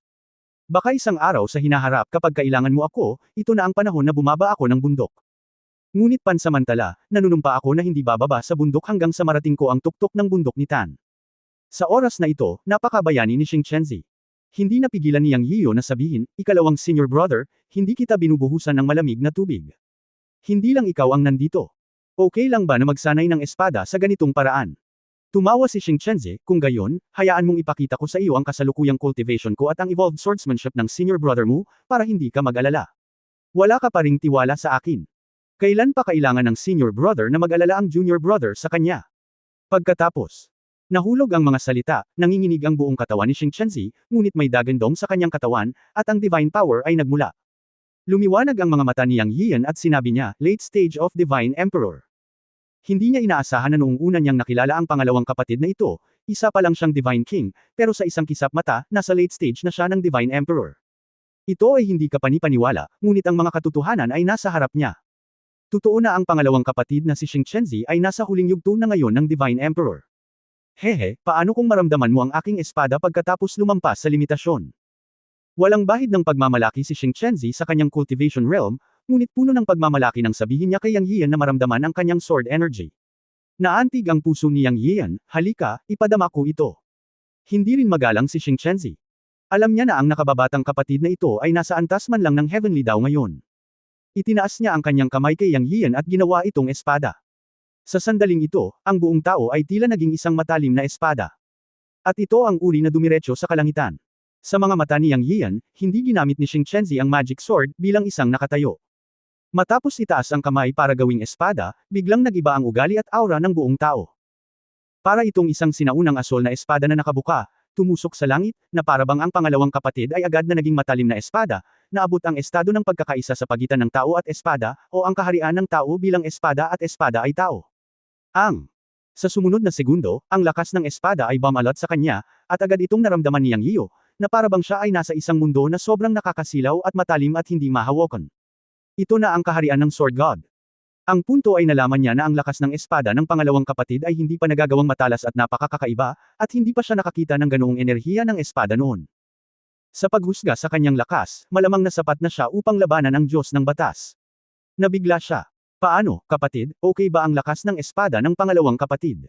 Baka isang araw sa hinaharap kapag kailangan mo ako, ito na ang panahon na bumaba ako ng bundok. Ngunit pansamantala, nanunumpa ako na hindi bababa sa bundok hanggang sa marating ko ang tuktok ng bundok ni Tan. Sa oras na ito, napakabayani ni Xing Chenzi. Hindi napigilan ni Yang Yiyo na sabihin, ikalawang senior brother, hindi kita binubuhusan ng malamig na tubig. Hindi lang ikaw ang nandito. Okay lang ba na magsanay ng espada sa ganitong paraan? Tumawa si Xing Chenzi, kung gayon, hayaan mong ipakita ko sa iyo ang kasalukuyang cultivation ko at ang evolved swordsmanship ng senior brother mo, para hindi ka mag-alala. Wala ka pa ring tiwala sa akin. Kailan pa kailangan ng senior brother na mag-alala ang junior brother sa kanya? Pagkatapos, nahulog ang mga salita, nanginginig ang buong katawan ni Xing Chenzi, ngunit may dagandong sa kanyang katawan, at ang divine power ay nagmula. Lumiwanag ang mga mata ni Yang Yian at sinabi niya, late stage of Divine Emperor. Hindi niya inaasahan na noong una niyang nakilala ang pangalawang kapatid na ito, isa pa lang siyang Divine King, pero sa isang kisap mata, nasa late stage na siya ng Divine Emperor. Ito ay hindi kapani-paniwala, ngunit ang mga katotohanan ay nasa harap niya. Totoo na ang pangalawang kapatid na si Xing Chenzi ay nasa huling yugto na ngayon ng Divine Emperor. Hehe, paano kung maramdaman mo ang aking espada pagkatapos lumampas sa limitasyon? Walang bahid ng pagmamalaki si Xing Chenzi sa kanyang cultivation realm, ngunit puno ng pagmamalaki nang sabihin niya kay Yang Yian na maramdaman ang kanyang sword energy. Naantig ang puso ni Yang Yian, halika, ipadama ko ito. Hindi rin magalang si Xing Chenzi. Alam niya na ang nakababatang kapatid na ito ay nasa antas man lang ng heavenly daw ngayon. Itinaas niya ang kanyang kamay kay Yang Yian at ginawa itong espada. Sa sandaling ito, ang buong tao ay tila naging isang matalim na espada. At ito ang uri na dumiretso sa kalangitan. Sa mga mata ni Yang Yian, hindi ginamit ni Xing Chenzi ang magic sword bilang isang nakatayo. Matapos itaas ang kamay para gawing espada, biglang nagiba ang ugali at aura ng buong tao. Para itong isang sinaunang asol na espada na nakabuka, tumusok sa langit, na parabang ang pangalawang kapatid ay agad na naging matalim na espada, naabot ang estado ng pagkakaisa sa pagitan ng tao at espada, o ang kaharian ng tao bilang espada at espada ay tao. Sa sumunod na segundo, ang lakas ng espada ay bumalat sa kanya, at agad itong naramdaman ni Yang Yiyo, na parabang siya ay nasa isang mundo na sobrang nakakasilaw at matalim at hindi mahawakan. Ito na ang kaharian ng Sword God. Ang punto ay nalaman niya na ang lakas ng espada ng pangalawang kapatid ay hindi pa nagagawang matalas at napakakaiba, at hindi pa siya nakakita ng ganoong enerhiya ng espada noon. Sa paghusga sa kanyang lakas, malamang na sapat na siya upang labanan ang Diyos ng batas. Nabigla siya. Paano, kapatid, okay ba ang lakas ng espada ng pangalawang kapatid?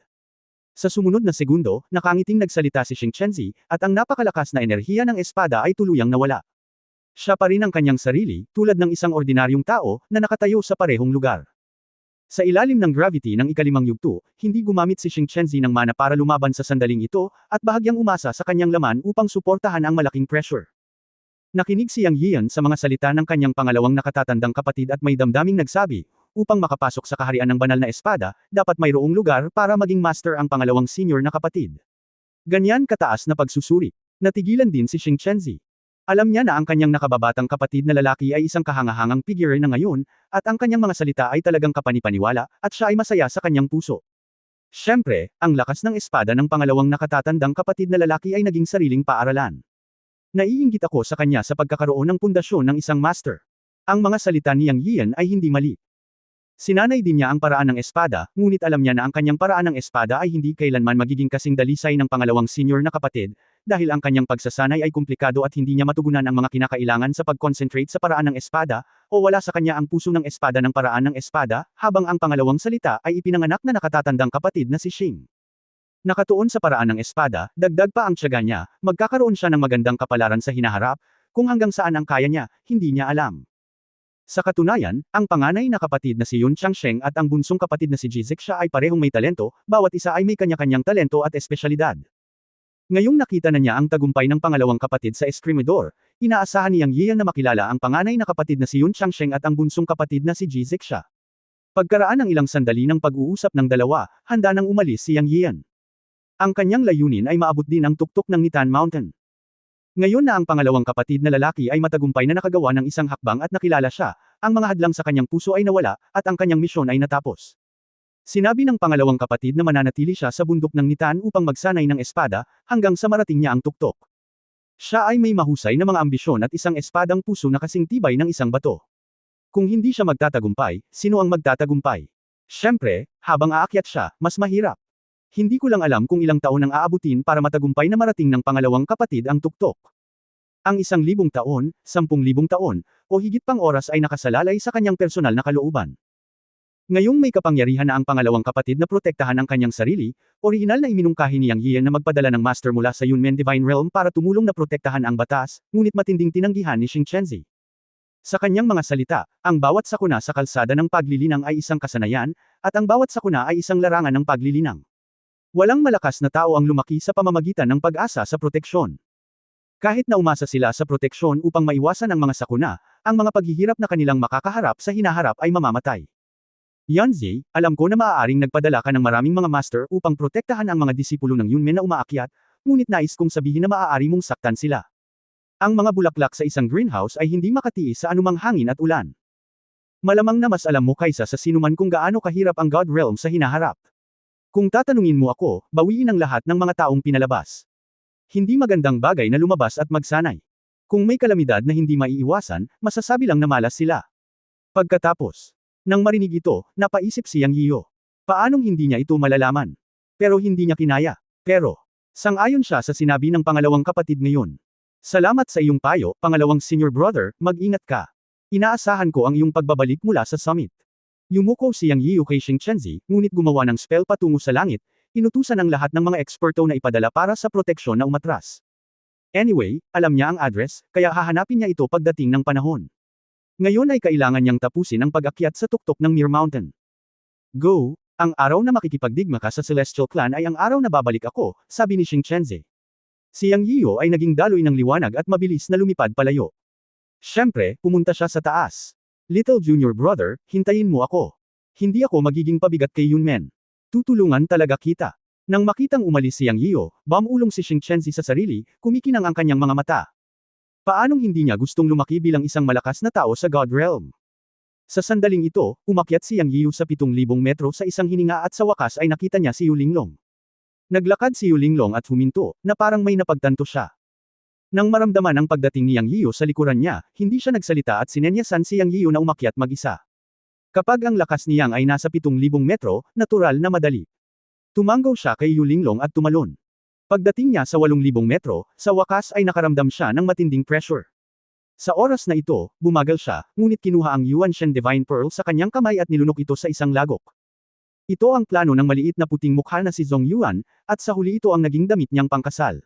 Sa sumunod na segundo, nakangiting nagsalita si Xing Chenzi, at ang napakalakas na enerhiya ng espada ay tuluyang nawala. Siya pa rin ang kanyang sarili, tulad ng isang ordinaryong tao, na nakatayo sa parehong lugar. Sa ilalim ng gravity ng ikalimang yugto, hindi gumamit si Xing Chenzi ng mana para lumaban sa sandaling ito, at bahagyang umasa sa kanyang laman upang suportahan ang malaking pressure. Nakinig si Yang Yian sa mga salita ng kanyang pangalawang nakatatandang kapatid at may damdaming nagsabi, upang makapasok sa kaharian ng banal na espada, dapat mayroong lugar para maging master ang pangalawang senior na kapatid. Ganyan kataas na pagsusuri. Natigilan din si Xing Chenzi. Alam niya na ang kanyang nakababatang kapatid na lalaki ay isang kahangahangang figure na ngayon, at ang kanyang mga salita ay talagang kapani-paniwala, at siya ay masaya sa kanyang puso. Siyempre, ang lakas ng espada ng pangalawang nakatatandang kapatid na lalaki ay naging sariling paaralan. Naiinggit ako sa kanya sa pagkakaroon ng pundasyon ng isang master. Ang mga salita ni Yang Yian ay hindi mali. Sinanay din niya ang paraan ng espada, ngunit alam niya na ang kanyang paraan ng espada ay hindi kailanman magiging kasing dalisay ng pangalawang senior na kapatid, dahil ang kanyang pagsasanay ay komplikado at hindi niya matugunan ang mga kinakailangan sa pag-concentrate sa paraan ng espada, o wala sa kanya ang puso ng espada ng paraan ng espada, habang ang pangalawang salita ay ipinanganak na nakatatandang kapatid na si Xing. Nakatuon sa paraan ng espada, dagdag pa ang tiyaga niya, magkakaroon siya ng magandang kapalaran sa hinaharap, kung hanggang saan ang kaya niya, hindi niya alam. Sa katunayan, ang panganay na kapatid na si Yun Changsheng at ang bunsong kapatid na si Ji Zixia ay parehong may talento, bawat isa ay may kanya-kanyang talento at espesyalidad. Ngayong nakita na niya ang tagumpay ng pangalawang kapatid sa Escrimador, inaasahan ni Yang Yian na makilala ang panganay na kapatid na si Yun Changsheng at ang bunsong kapatid na si Ji Zixia. Pagkaraan ng ilang sandali ng pag-uusap ng dalawa, handa nang umalis si Yang Yian. Ang kanyang layunin ay maabot din ang tuktok ng Nitan Mountain. Ngayon na ang pangalawang kapatid na lalaki ay matagumpay na nakagawa ng isang hakbang at nakilala siya, ang mga hadlang sa kanyang puso ay nawala, at ang kanyang misyon ay natapos. Sinabi ng pangalawang kapatid na mananatili siya sa bundok ng Nitan upang magsanay ng espada, hanggang sa marating niya ang tuktok. Siya ay may mahusay na mga ambisyon at isang espadang puso na kasing tibay ng isang bato. Kung hindi siya magtatagumpay, sino ang magtatagumpay? Siyempre, habang aakyat siya, mas mahirap. Hindi ko lang alam kung ilang taon ang aabutin para matagumpay na marating ng pangalawang kapatid ang tuktok. Ang 1,000 taon, 10,000 taon, o higit pang oras ay nakasalalay sa kanyang personal na kalooban. Ngayong may kapangyarihan na ang pangalawang kapatid na protektahan ang kanyang sarili, orihinal na iminungkahi ni Yang Yian na magpadala ng master mula sa Yunmen Divine Realm para tumulong na protektahan ang batas, ngunit matinding tinanggihan ni Xing Chenzi. Sa kanyang mga salita, ang bawat sakuna sa kalsada ng paglilinang ay isang kasanayan, at ang bawat sakuna ay isang larangan ng paglilinang. Walang malakas na tao ang lumaki sa pamamagitan ng pag-asa sa proteksyon. Kahit na umasa sila sa proteksyon upang maiwasan ang mga sakuna, ang mga paghihirap na kanilang makakaharap sa hinaharap ay mamamatay. Yanzi, alam ko na maaaring nagpadala ka ng maraming mga master upang protektahan ang mga disipulo ng Yunmen na umaakyat, ngunit nais kong sabihin na maaari mong saktan sila. Ang mga bulaklak sa isang greenhouse ay hindi makatiis sa anumang hangin at ulan. Malamang na mas alam mo kaysa sa sinuman kung gaano kahirap ang God Realm sa hinaharap. Kung tatanungin mo ako, bawiin ang lahat ng mga taong pinalabas. Hindi magandang bagay na lumabas at magsanay. Kung may kalamidad na hindi maiiwasan, masasabi lang na malas sila. Pagkatapos, nang marinig ito, napaisip si Yang Yiyo. Paanong hindi niya ito malalaman? Pero hindi niya kinaya. Pero, sang-ayon siya sa sinabi ng pangalawang kapatid ngayon. Salamat sa iyong payo, pangalawang senior brother, mag-ingat ka. Inaasahan ko ang iyong pagbabalik mula sa summit. Yumuko si Yang Yiyo kay Xing Chenzi, ngunit gumawa ng spell patungo sa langit, inutusan ang lahat ng mga eksperto na ipadala para sa proteksyon na umatras. Anyway, alam niya ang address, kaya hahanapin niya ito pagdating ng panahon. Ngayon ay kailangan niyang tapusin ang pag-akyat sa tuktok ng Mir Mountain. Go! Ang araw na makikipagdigma ka sa Celestial Clan ay ang araw na babalik ako, sabi ni Xing Chenzi. Si Yang Yiyo ay naging daloy ng liwanag at mabilis na lumipad palayo. Siyempre, pumunta siya sa taas. Little junior brother, hintayin mo ako. Hindi ako magiging pabigat kay Yunmen. Tutulungan talaga kita. Nang makitang umalis si Yang Yiyo, bumulong si Xing Chenzi sa sarili, kumikinang ang kanyang mga mata. Paanong hindi niya gustong lumaki bilang isang malakas na tao sa God Realm? Sa sandaling ito, umakyat si Yang Yiyo sa 7,000 metro sa isang hininga at sa wakas ay nakita niya si Yu Linglong. Naglakad si Yu Linglong at huminto, na parang may napagtanto siya. Nang maramdaman ang pagdating ni Yang Yiyo sa likuran niya, hindi siya nagsalita at sinenyasan si Yang Yiyo na umakyat mag-isa. Kapag ang lakas ni Yang ay nasa 7,000 metro, natural na madali. Tumanggaw siya kay Yu Linglong at tumalon. Pagdating niya sa 8,000 metro, sa wakas ay nakaramdam siya ng matinding pressure. Sa oras na ito, bumagal siya, ngunit kinuha ang Yuanshen Divine Pearl sa kanyang kamay at nilunok ito sa isang lagok. Ito ang plano ng maliit na puting mukha na si Zhong Yuan, at sa huli ito ang naging damit niyang pangkasal.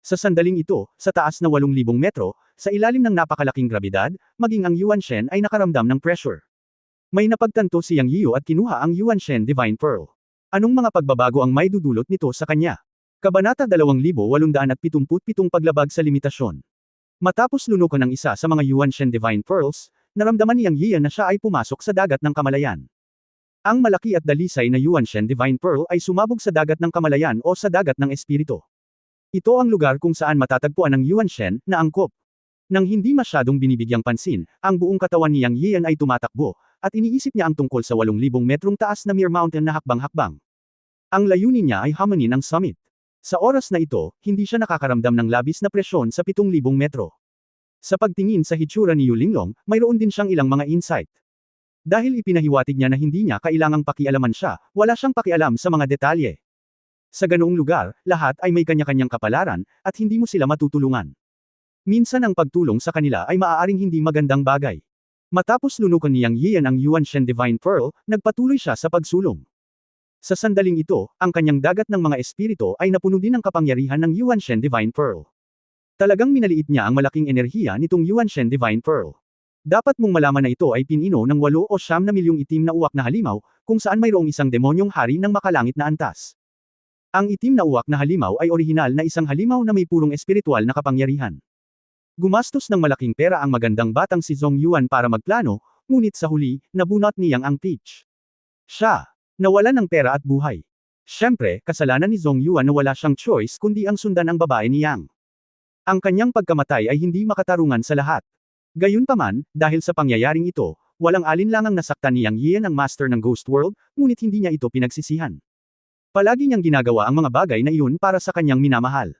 Sa sandaling ito, sa taas na 8,000 metro, sa ilalim ng napakalaking grabidad, maging ang Yuanshen ay nakaramdam ng pressure. May napagtanto si Yang Yiyo at kinuha ang Yuanshen Divine Pearl. Anong mga pagbabago ang may dudulot nito sa kanya? Kabanata 2877 Paglabag sa limitasyon. Matapos lunukan ng isa sa mga Yuanshen Divine Pearls, naramdaman ni Yang Yiyan na siya ay pumasok sa dagat ng kamalayan. Ang malaki at dalisay na Yuanshen Divine Pearl ay sumabog sa dagat ng kamalayan o sa dagat ng espiritu. Ito ang lugar kung saan matatagpuan ang Yuanshen na angkop. Nang hindi masyadong binibigyang pansin, ang buong katawan ni Yang Yiyan ay tumatakbo, at iniisip niya ang tungkol sa 8,000 metrong taas na Mir Mountain na hakbang-hakbang. Ang layunin niya ay hamanin ang summit. Sa oras na ito, hindi siya nakakaramdam ng labis na presyon sa 7,000 metro. Sa pagtingin sa hitsura ni Yu Linglong, mayroon din siyang ilang mga insight. Dahil ipinahiwatig niya na hindi niya kailangang pakialaman siya, wala siyang pakialam sa mga detalye. Sa ganoong lugar, lahat ay may kanya-kanyang kapalaran, at hindi mo sila matutulungan. Minsan ang pagtulong sa kanila ay maaaring hindi magandang bagay. Matapos lunukan ni Yang Yiyan ang Yuanshen Divine Pearl, nagpatuloy siya sa pagsulong. Sa sandaling ito, ang kanyang dagat ng mga espiritu ay napuno din ng kapangyarihan ng Yuanshen Divine Pearl. Talagang minaliit niya ang malaking enerhiya nitong Yuanshen Divine Pearl. Dapat mong malaman na ito ay pinino ng 8 o 9 na milyong itim na uwak na halimaw, kung saan mayroong isang demonyong hari ng makalangit na antas. Ang itim na uwak na halimaw ay orihinal na isang halimaw na may purong espiritual na kapangyarihan. Gumastos ng malaking pera ang magandang batang si Zhong Yuan para magplano, ngunit sa huli, nabunot niyang ang peach. Siya nawalan ng pera at buhay. Siyempre, kasalanan ni Zhong Yuan na wala siyang choice kundi ang sundan ang babae ni Yang. Ang kanyang pagkamatay ay hindi makatarungan sa lahat. Gayunpaman, dahil sa pangyayaring ito, walang alinlangang nasaktan ni Yang Yiyan ang master ng Ghost World, ngunit hindi niya ito pinagsisihan. Palagi niyang ginagawa ang mga bagay na iyon para sa kanyang minamahal.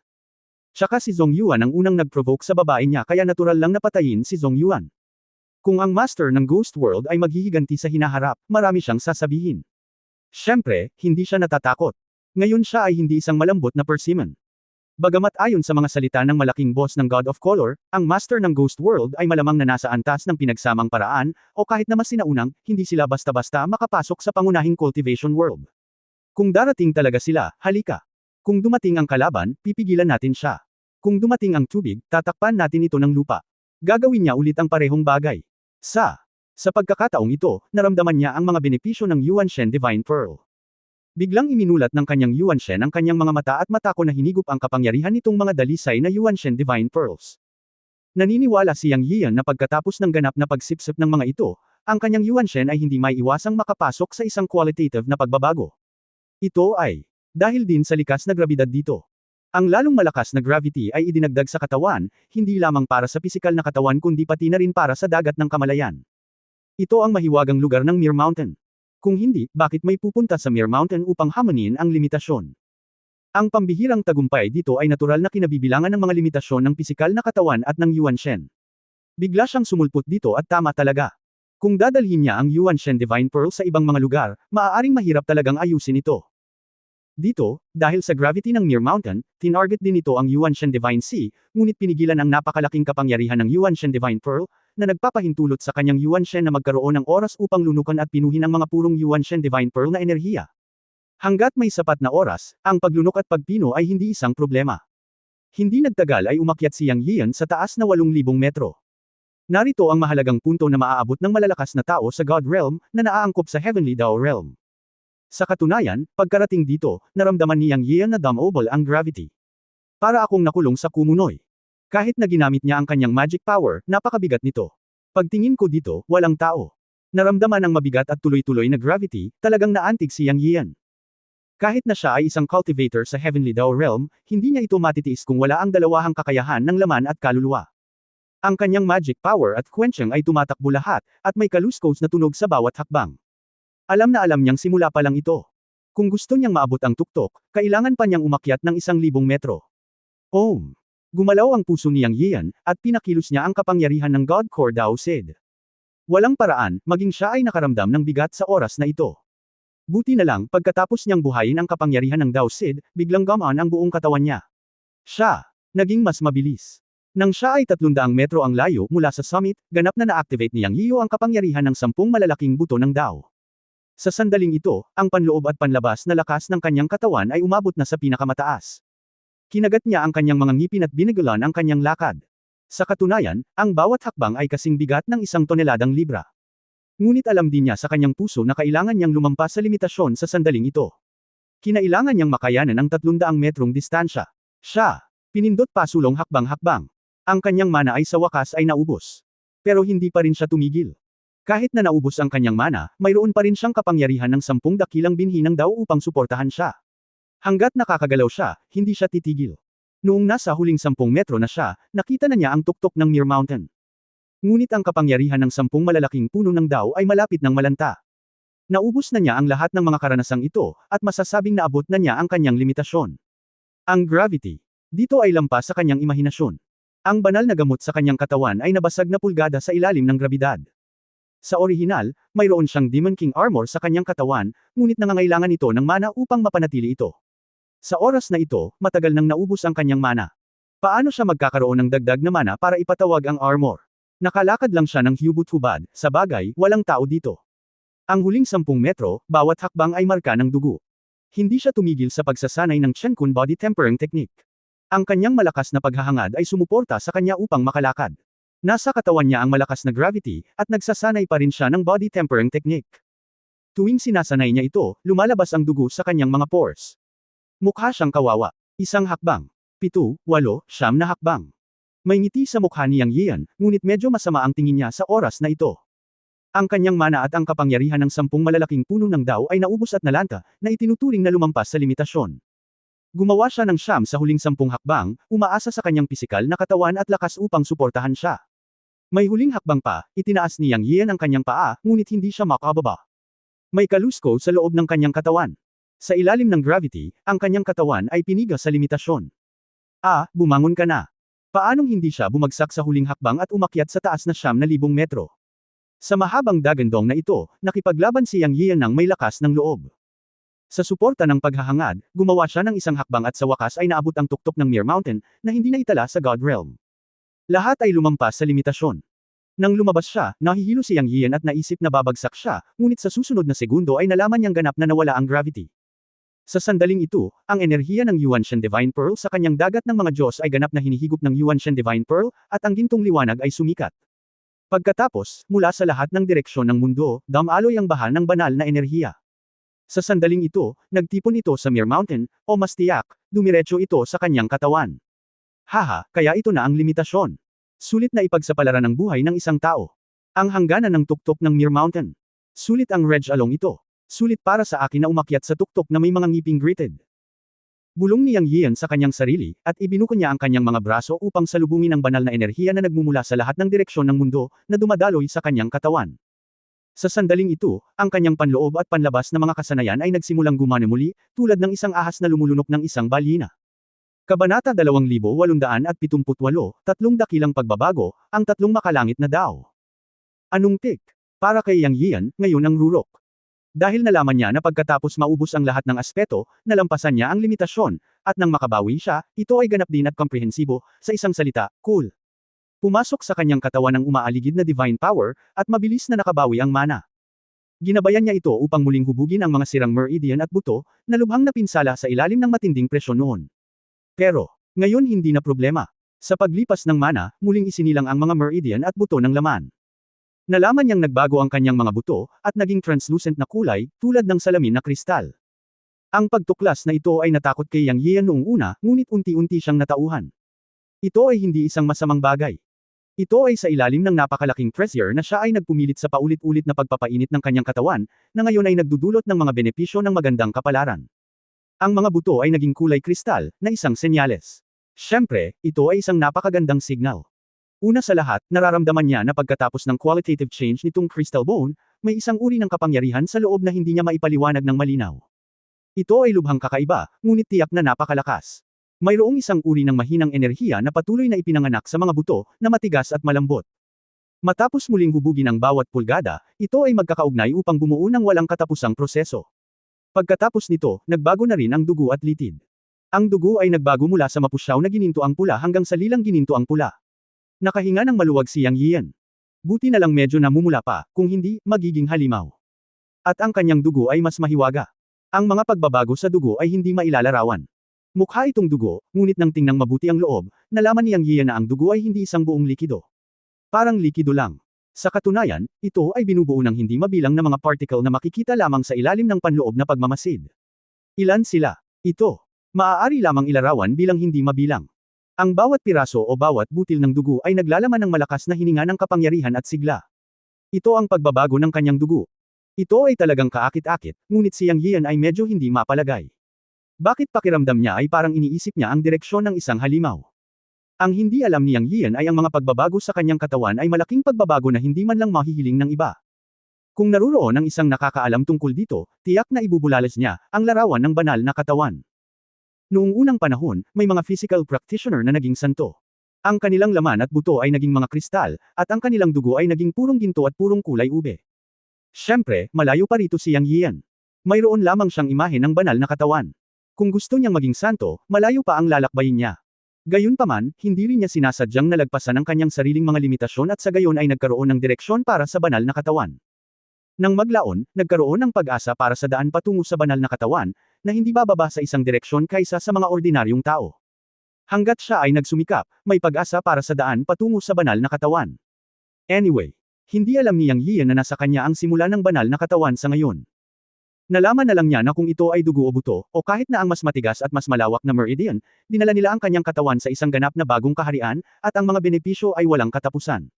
Tsaka si Zhong Yuan ang unang nag-provoke sa babae niya kaya natural lang napatayin si Zhong Yuan. Kung ang master ng Ghost World ay maghihiganti sa hinaharap, marami siyang sasabihin. Siyempre, hindi siya natatakot. Ngayon siya ay hindi isang malambot na persimmon. Bagamat ayon sa mga salita ng malaking boss ng God of Color, ang master ng Ghost World ay malamang na nasa antas ng pinagsamang paraan, o kahit na mas sinaunang, hindi sila basta-basta makapasok sa pangunahing cultivation world. Kung darating talaga sila, halika. Kung dumating ang kalaban, pipigilan natin siya. Kung dumating ang tubig, tatakpan natin ito ng lupa. Gagawin niya ulit ang parehong bagay. Sa pagkakataong ito, naramdaman niya ang mga benepisyo ng Yuan Shen Divine Pearl. Biglang iminulat ng kanyang Yuan Shen ang kanyang mga mata at matako na hinigup ang kapangyarihan nitong mga dalisay na Yuan Shen Divine Pearls. Naniniwala si Yang Yian na pagkatapos ng ganap na pagsipsip ng mga ito, ang kanyang Yuan Shen ay hindi may iwasang makapasok sa isang qualitative na pagbabago. Ito ay dahil din sa likas na grabidad dito. Ang lalong malakas na gravity ay idinagdag sa katawan, hindi lamang para sa pisikal na katawan kundi pati na rin para sa dagat ng kamalayan. Ito ang mahiwagang lugar ng Mere Mountain. Kung hindi, bakit may pupunta sa Mere Mountain upang hamonin ang limitasyon? Ang pambihirang tagumpay dito ay natural na kinabibilangan ng mga limitasyon ng pisikal na katawan at ng Yuan Shen. Bigla siyang sumulpot dito at tama talaga. Kung dadalhin niya ang Yuan Shen Divine Pearl sa ibang mga lugar, maaaring mahirap talagang ayusin ito. Dito, dahil sa gravity ng Mere Mountain, tinarget din ito ang Yuan Shen Divine Sea, ngunit pinigilan ang napakalaking kapangyarihan ng Yuan Shen Divine Pearl, na nagpapahintulot sa kanyang Yuan Shen na magkaroon ng oras upang lunukan at pinuhin ang mga purong Yuan Shen Divine Pearl na enerhiya. Hanggat may sapat na oras, ang paglunok at pagpino ay hindi isang problema. Hindi nagtagal ay umakyat si Yang Yian sa taas na 8,000 metro. Narito ang mahalagang punto na maaabot ng malalakas na tao sa God Realm, na naaangkop sa Heavenly Dao Realm. Sa katunayan, pagkarating dito, naramdaman ni Yang Yian na damnable ang gravity. Para akong nakulong sa kumunoy. Kahit na ginamit niya ang kanyang magic power, napakabigat nito. Pagtingin ko dito, walang tao. Naramdaman ang mabigat at tuloy-tuloy na gravity, talagang naantig si Yang Yian. Kahit na siya ay isang cultivator sa Heavenly Dao Realm, hindi niya ito matitiis kung wala ang dalawahang kakayahan ng laman at kaluluwa. Ang kanyang magic power at quenching ay tumatakbo lahat, at may kaluskos na tunog sa bawat hakbang. Alam na alam niyang simula pa lang ito. Kung gusto niyang maabot ang tuktok, kailangan pa niyang umakyat ng 1,000 metro. Om! Gumalaw ang puso ni Yang Yian, at pinakilos niya ang kapangyarihan ng God Core Dao Sid. Walang paraan, maging siya ay nakaramdam ng bigat sa oras na ito. Buti na lang, pagkatapos niyang buhayin ang kapangyarihan ng Dao Sid, biglang gumaan ang buong katawan niya. Siya, naging mas mabilis. Nang siya ay 300 metro ang layo mula sa summit, ganap na na-activate ni Yang Yian ang kapangyarihan ng 10 malalaking buto ng Dao. Sa sandaling ito, ang panloob at panlabas na lakas ng kanyang katawan ay umabot na sa pinakamataas. Kinagat niya ang kanyang mga ngipin at binigulan ang kanyang lakad. Sa katunayan, ang bawat hakbang ay kasing bigat ng 1 toneladang libra. Ngunit alam din niya sa kanyang puso na kailangan niyang lumampas sa limitasyon sa sandaling ito. Kinailangan niyang makayanan ang 300 metrong distansya. Siya, pinindot pasulong hakbang-hakbang. Ang kanyang mana ay sa wakas ay naubos. Pero hindi pa rin siya tumigil. Kahit na naubos ang kanyang mana, mayroon pa rin siyang kapangyarihan ng 10 dakilang binhi ng Dao upang suportahan siya. Hanggat nakakagalaw siya, hindi siya titigil. Noong nasa huling 10 metro na siya, nakita na niya ang tuktok ng Mere Mountain. Ngunit ang kapangyarihan ng 10 malalaking puno ng Dao ay malapit ng malanta. Naubos na niya ang lahat ng mga karanasang ito, at masasabing naabot na niya ang kanyang limitasyon. Ang gravity. Dito ay lampas sa kanyang imahinasyon. Ang banal na gamot sa kanyang katawan ay nabasag na pulgada sa ilalim ng grabidad. Sa orihinal, mayroon siyang Demon King armor sa kanyang katawan, ngunit nangangailangan ito ng mana upang mapanatili ito. Sa oras na ito, matagal nang naubos ang kanyang mana. Paano siya magkakaroon ng dagdag na mana para ipatawag ang armor? Nakalakad lang siya ng hubot-hubad, sa bagay, walang tao dito. Ang huling 10 metro, bawat hakbang ay marka ng dugo. Hindi siya tumigil sa pagsasanay ng Chenkun body tempering technique. Ang kanyang malakas na paghahangad ay sumuporta sa kanya upang makalakad. Nasa katawan niya ang malakas na gravity, at nagsasanay pa rin siya ng body tempering technique. Tuwing sinasanay niya ito, lumalabas ang dugo sa kanyang mga pores. Mukha siyang kawawa. 1 hakbang. 7, 8, 9 na hakbang. May ngiti sa mukha ni Yang Yian, ngunit medyo masama ang tingin niya sa oras na ito. Ang kanyang mana at ang kapangyarihan ng 10 malalaking puno ng Dao ay naubos at nalanta, na itinuturing na lumampas sa limitasyon. Gumawa siya ng 9 sa huling 10 hakbang, umaasa sa kanyang pisikal na katawan at lakas upang suportahan siya. May huling hakbang pa, itinaas ni Yang Yian ang kanyang paa, ngunit hindi siya makababa. May kalusko sa loob ng kanyang katawan. Sa ilalim ng gravity, ang kanyang katawan ay piniga sa limitasyon. Bumangon ka na. Paanong hindi siya bumagsak sa huling hakbang at umakyat sa taas na 9,000 metro? Sa mahabang dagandong na ito, nakipaglaban si Yang Yian ng may lakas ng loob. Sa suporta ng paghahangad, gumawa siya ng isang hakbang at sa wakas ay naabot ang tuktok ng Mere Mountain, na hindi na itala sa God Realm. Lahat ay lumampas sa limitasyon. Nang lumabas siya, nahihilo si Yang Yian at naisip na babagsak siya, ngunit sa susunod na segundo ay nalaman niyang ganap na nawala ang gravity. Sa sandaling ito, ang enerhiya ng Yuanshen Divine Pearl sa kanyang dagat ng mga Diyos ay ganap na hinihigop ng Yuanshen Divine Pearl, at ang gintong liwanag ay sumikat. Pagkatapos, mula sa lahat ng direksyon ng mundo, damaloy ang baha ng banal na enerhiya. Sa sandaling ito, nagtipon ito sa Mere Mountain, o mas tiyak, dumiretso ito sa kanyang katawan. Haha, kaya ito na ang limitasyon. Sulit na ipagsapalaran ang buhay ng isang tao. Ang hangganan ng tuktok ng Mere Mountain. Sulit ang Reg Along ito. Sulit para sa akin na umakyat sa tuktok na may mga ngiping gritted. Bulong ni Yang Yian sa kanyang sarili, at ibinuko niya ang kanyang mga braso upang salubungin ang banal na enerhiya na nagmumula sa lahat ng direksyon ng mundo, na dumadaloy sa kanyang katawan. Sa sandaling ito, ang kanyang panloob at panlabas na mga kasanayan ay nagsimulang gumana muli, tulad ng isang ahas na lumulunok ng isang balyena. Kabanata 2878, Tatlong Dakilang Pagbabago, ang Tatlong Makalangit na Dao. Anong tik? Para kay Yang Yian, ngayon ang rurok. Dahil nalaman niya na pagkatapos maubos ang lahat ng aspeto, nalampasan niya ang limitasyon, at nang makabawi siya, ito ay ganap din at komprehensibo, sa isang salita, cool. Pumasok sa kanyang katawan ang umaaligid na divine power, at mabilis na nakabawi ang mana. Ginabayan niya ito upang muling hubugin ang mga sirang meridian at buto, na lubhang napinsala sa ilalim ng matinding presyon noon. Pero, ngayon hindi na problema. Sa paglipas ng mana, muling isinilang ang mga meridian at buto ng laman. Nalaman niyang nagbago ang kanyang mga buto, at naging translucent na kulay, tulad ng salamin na kristal. Ang pagtuklas na ito ay natakot kay Yang Yian noong una, ngunit unti-unti siyang natauhan. Ito ay hindi isang masamang bagay. Ito ay sa ilalim ng napakalaking treasure na siya ay nagpumilit sa paulit-ulit na pagpapainit ng kanyang katawan, na ngayon ay nagdudulot ng mga benepisyo ng magandang kapalaran. Ang mga buto ay naging kulay kristal, na isang senyales. Siyempre, ito ay isang napakagandang signal. Una sa lahat, nararamdaman niya na pagkatapos ng qualitative change nitong crystal bone, may isang uri ng kapangyarihan sa loob na hindi niya maipaliwanag ng malinaw. Ito ay lubhang kakaiba, ngunit tiyak na napakalakas. Mayroong isang uri ng mahinang enerhiya na patuloy na ipinanganak sa mga buto, na matigas at malambot. Matapos muling hubugin ang bawat pulgada, ito ay magkakaugnay upang bumuo ng walang katapusang proseso. Pagkatapos nito, nagbago na rin ang dugo at litid. Ang dugo ay nagbago mula sa mapusyaw na gininto ang pula hanggang sa lilang gininto ang pula. Nakahinga ng maluwag si Yang Yian. Buti na lang medyo namumula pa, kung hindi, magiging halimaw. At ang kanyang dugo ay mas mahiwaga. Ang mga pagbabago sa dugo ay hindi mailalarawan. Mukha itong dugo, ngunit nang tingnang mabuti ang loob, nalaman ni Yang Yian na ang dugo ay hindi isang buong likido. Parang likido lang. Sa katunayan, ito ay binubuo ng hindi mabilang na mga particle na makikita lamang sa ilalim ng panloob na pagmamasid. Ilan sila? Ito. Maaari lamang ilarawan bilang hindi mabilang. Ang bawat piraso o bawat butil ng dugo ay naglalaman ng malakas na hininga ng kapangyarihan at sigla. Ito ang pagbabago ng kanyang dugo. Ito ay talagang kaakit-akit, ngunit si Yang Yian ay medyo hindi mapalagay. Bakit pakiramdam niya ay parang iniisip niya ang direksyon ng isang halimaw? Ang hindi alam ni Yang Yian ay ang mga pagbabago sa kanyang katawan ay malaking pagbabago na hindi man lang mahihiling ng iba. Kung naruroon ang isang nakakaalam tungkol dito, tiyak na ibubulalas niya ang larawan ng banal na katawan. Noong unang panahon, may mga physical practitioner na naging santo. Ang kanilang laman at buto ay naging mga kristal, at ang kanilang dugo ay naging purong ginto at purong kulay ube. Siyempre, malayo pa rito si Yang Yian. Mayroon lamang siyang imahe ng banal na katawan. Kung gusto niyang maging santo, malayo pa ang lalakbayin niya. Gayunpaman, hindi rin niya sinasadyang nalagpasan ang kanyang sariling mga limitasyon at sa gayon ay nagkaroon ng direksyon para sa banal na katawan. Nang maglaon, nagkaroon ng pag-asa para sa daan patungo sa banal na katawan, na hindi bababa sa isang direksyon kaysa sa mga ordinaryong tao. Hanggat siya ay nagsumikap, may pag-asa para sa daan patungo sa banal na katawan. Anyway, hindi alam ni Yang Yian na nasa kanya ang simula ng banal na katawan sa ngayon. Nalaman na lang niya na kung ito ay dugo o buto, o kahit na ang mas matigas at mas malawak na meridian, dinala nila ang kanyang katawan sa isang ganap na bagong kaharian, at ang mga benepisyo ay walang katapusan.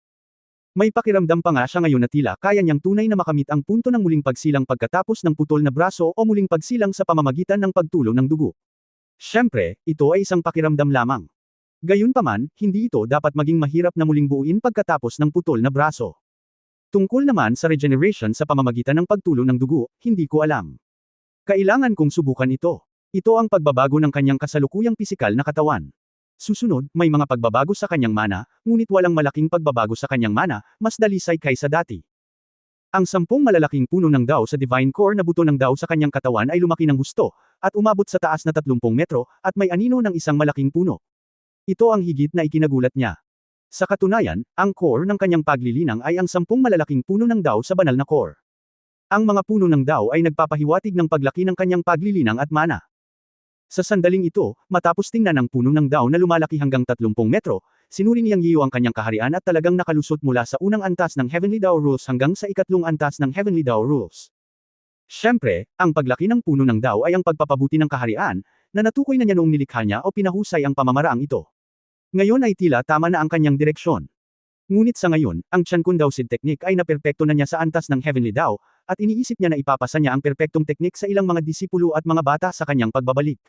May pakiramdam pa nga siya ngayon na tila kaya niyang tunay na makamit ang punto ng muling pagsilang pagkatapos ng putol na braso o muling pagsilang sa pamamagitan ng pagtulo ng dugo. Siyempre, ito ay isang pakiramdam lamang. Gayunpaman, hindi ito dapat maging mahirap na muling buuin pagkatapos ng putol na braso. Tungkol naman sa regeneration sa pamamagitan ng pagtulo ng dugo, hindi ko alam. Kailangan kong subukan ito. Ito ang pagbabago ng kanyang kasalukuyang pisikal na katawan. Susunod, may mga pagbabago sa kanyang mana, ngunit walang malaking pagbabago sa kanyang mana, mas dalisay kaysa dati. Ang 10 malalaking puno ng Dao sa Divine Core na buto ng Dao sa kanyang katawan ay lumaki ng husto, at umabot sa taas na 30 metro, at may anino ng isang malaking puno. Ito ang higit na ikinagulat niya. Sa katunayan, ang core ng kanyang paglilinang ay ang 10 malalaking puno ng Dao sa banal na core. Ang mga puno ng Dao ay nagpapahiwatig ng paglaki ng kanyang paglilinang at mana. Sa sandaling ito, matapos tingnan ang puno ng Dao na lumalaki hanggang 30 metro, sinuri ni Yang Yiyu ang kanyang kaharian at talagang nakalusot mula sa unang antas ng Heavenly Dao Rules hanggang sa ikatlong antas ng Heavenly Dao Rules. Siyempre, ang paglaki ng puno ng Dao ay ang pagpapabuti ng kaharian, na natukoy na niya noong nilikha niya o pinahusay ang pamamaraang ito. Ngayon ay tila tama na ang kanyang direksyon. Ngunit sa ngayon, ang Chankun Dao Seed Technique ay naperpekto na niya sa antas ng Heavenly Dao, at iniisip niya na ipapasa niya ang perpektong teknik sa ilang mga disipulo at mga bata sa kanyang pagbabalik.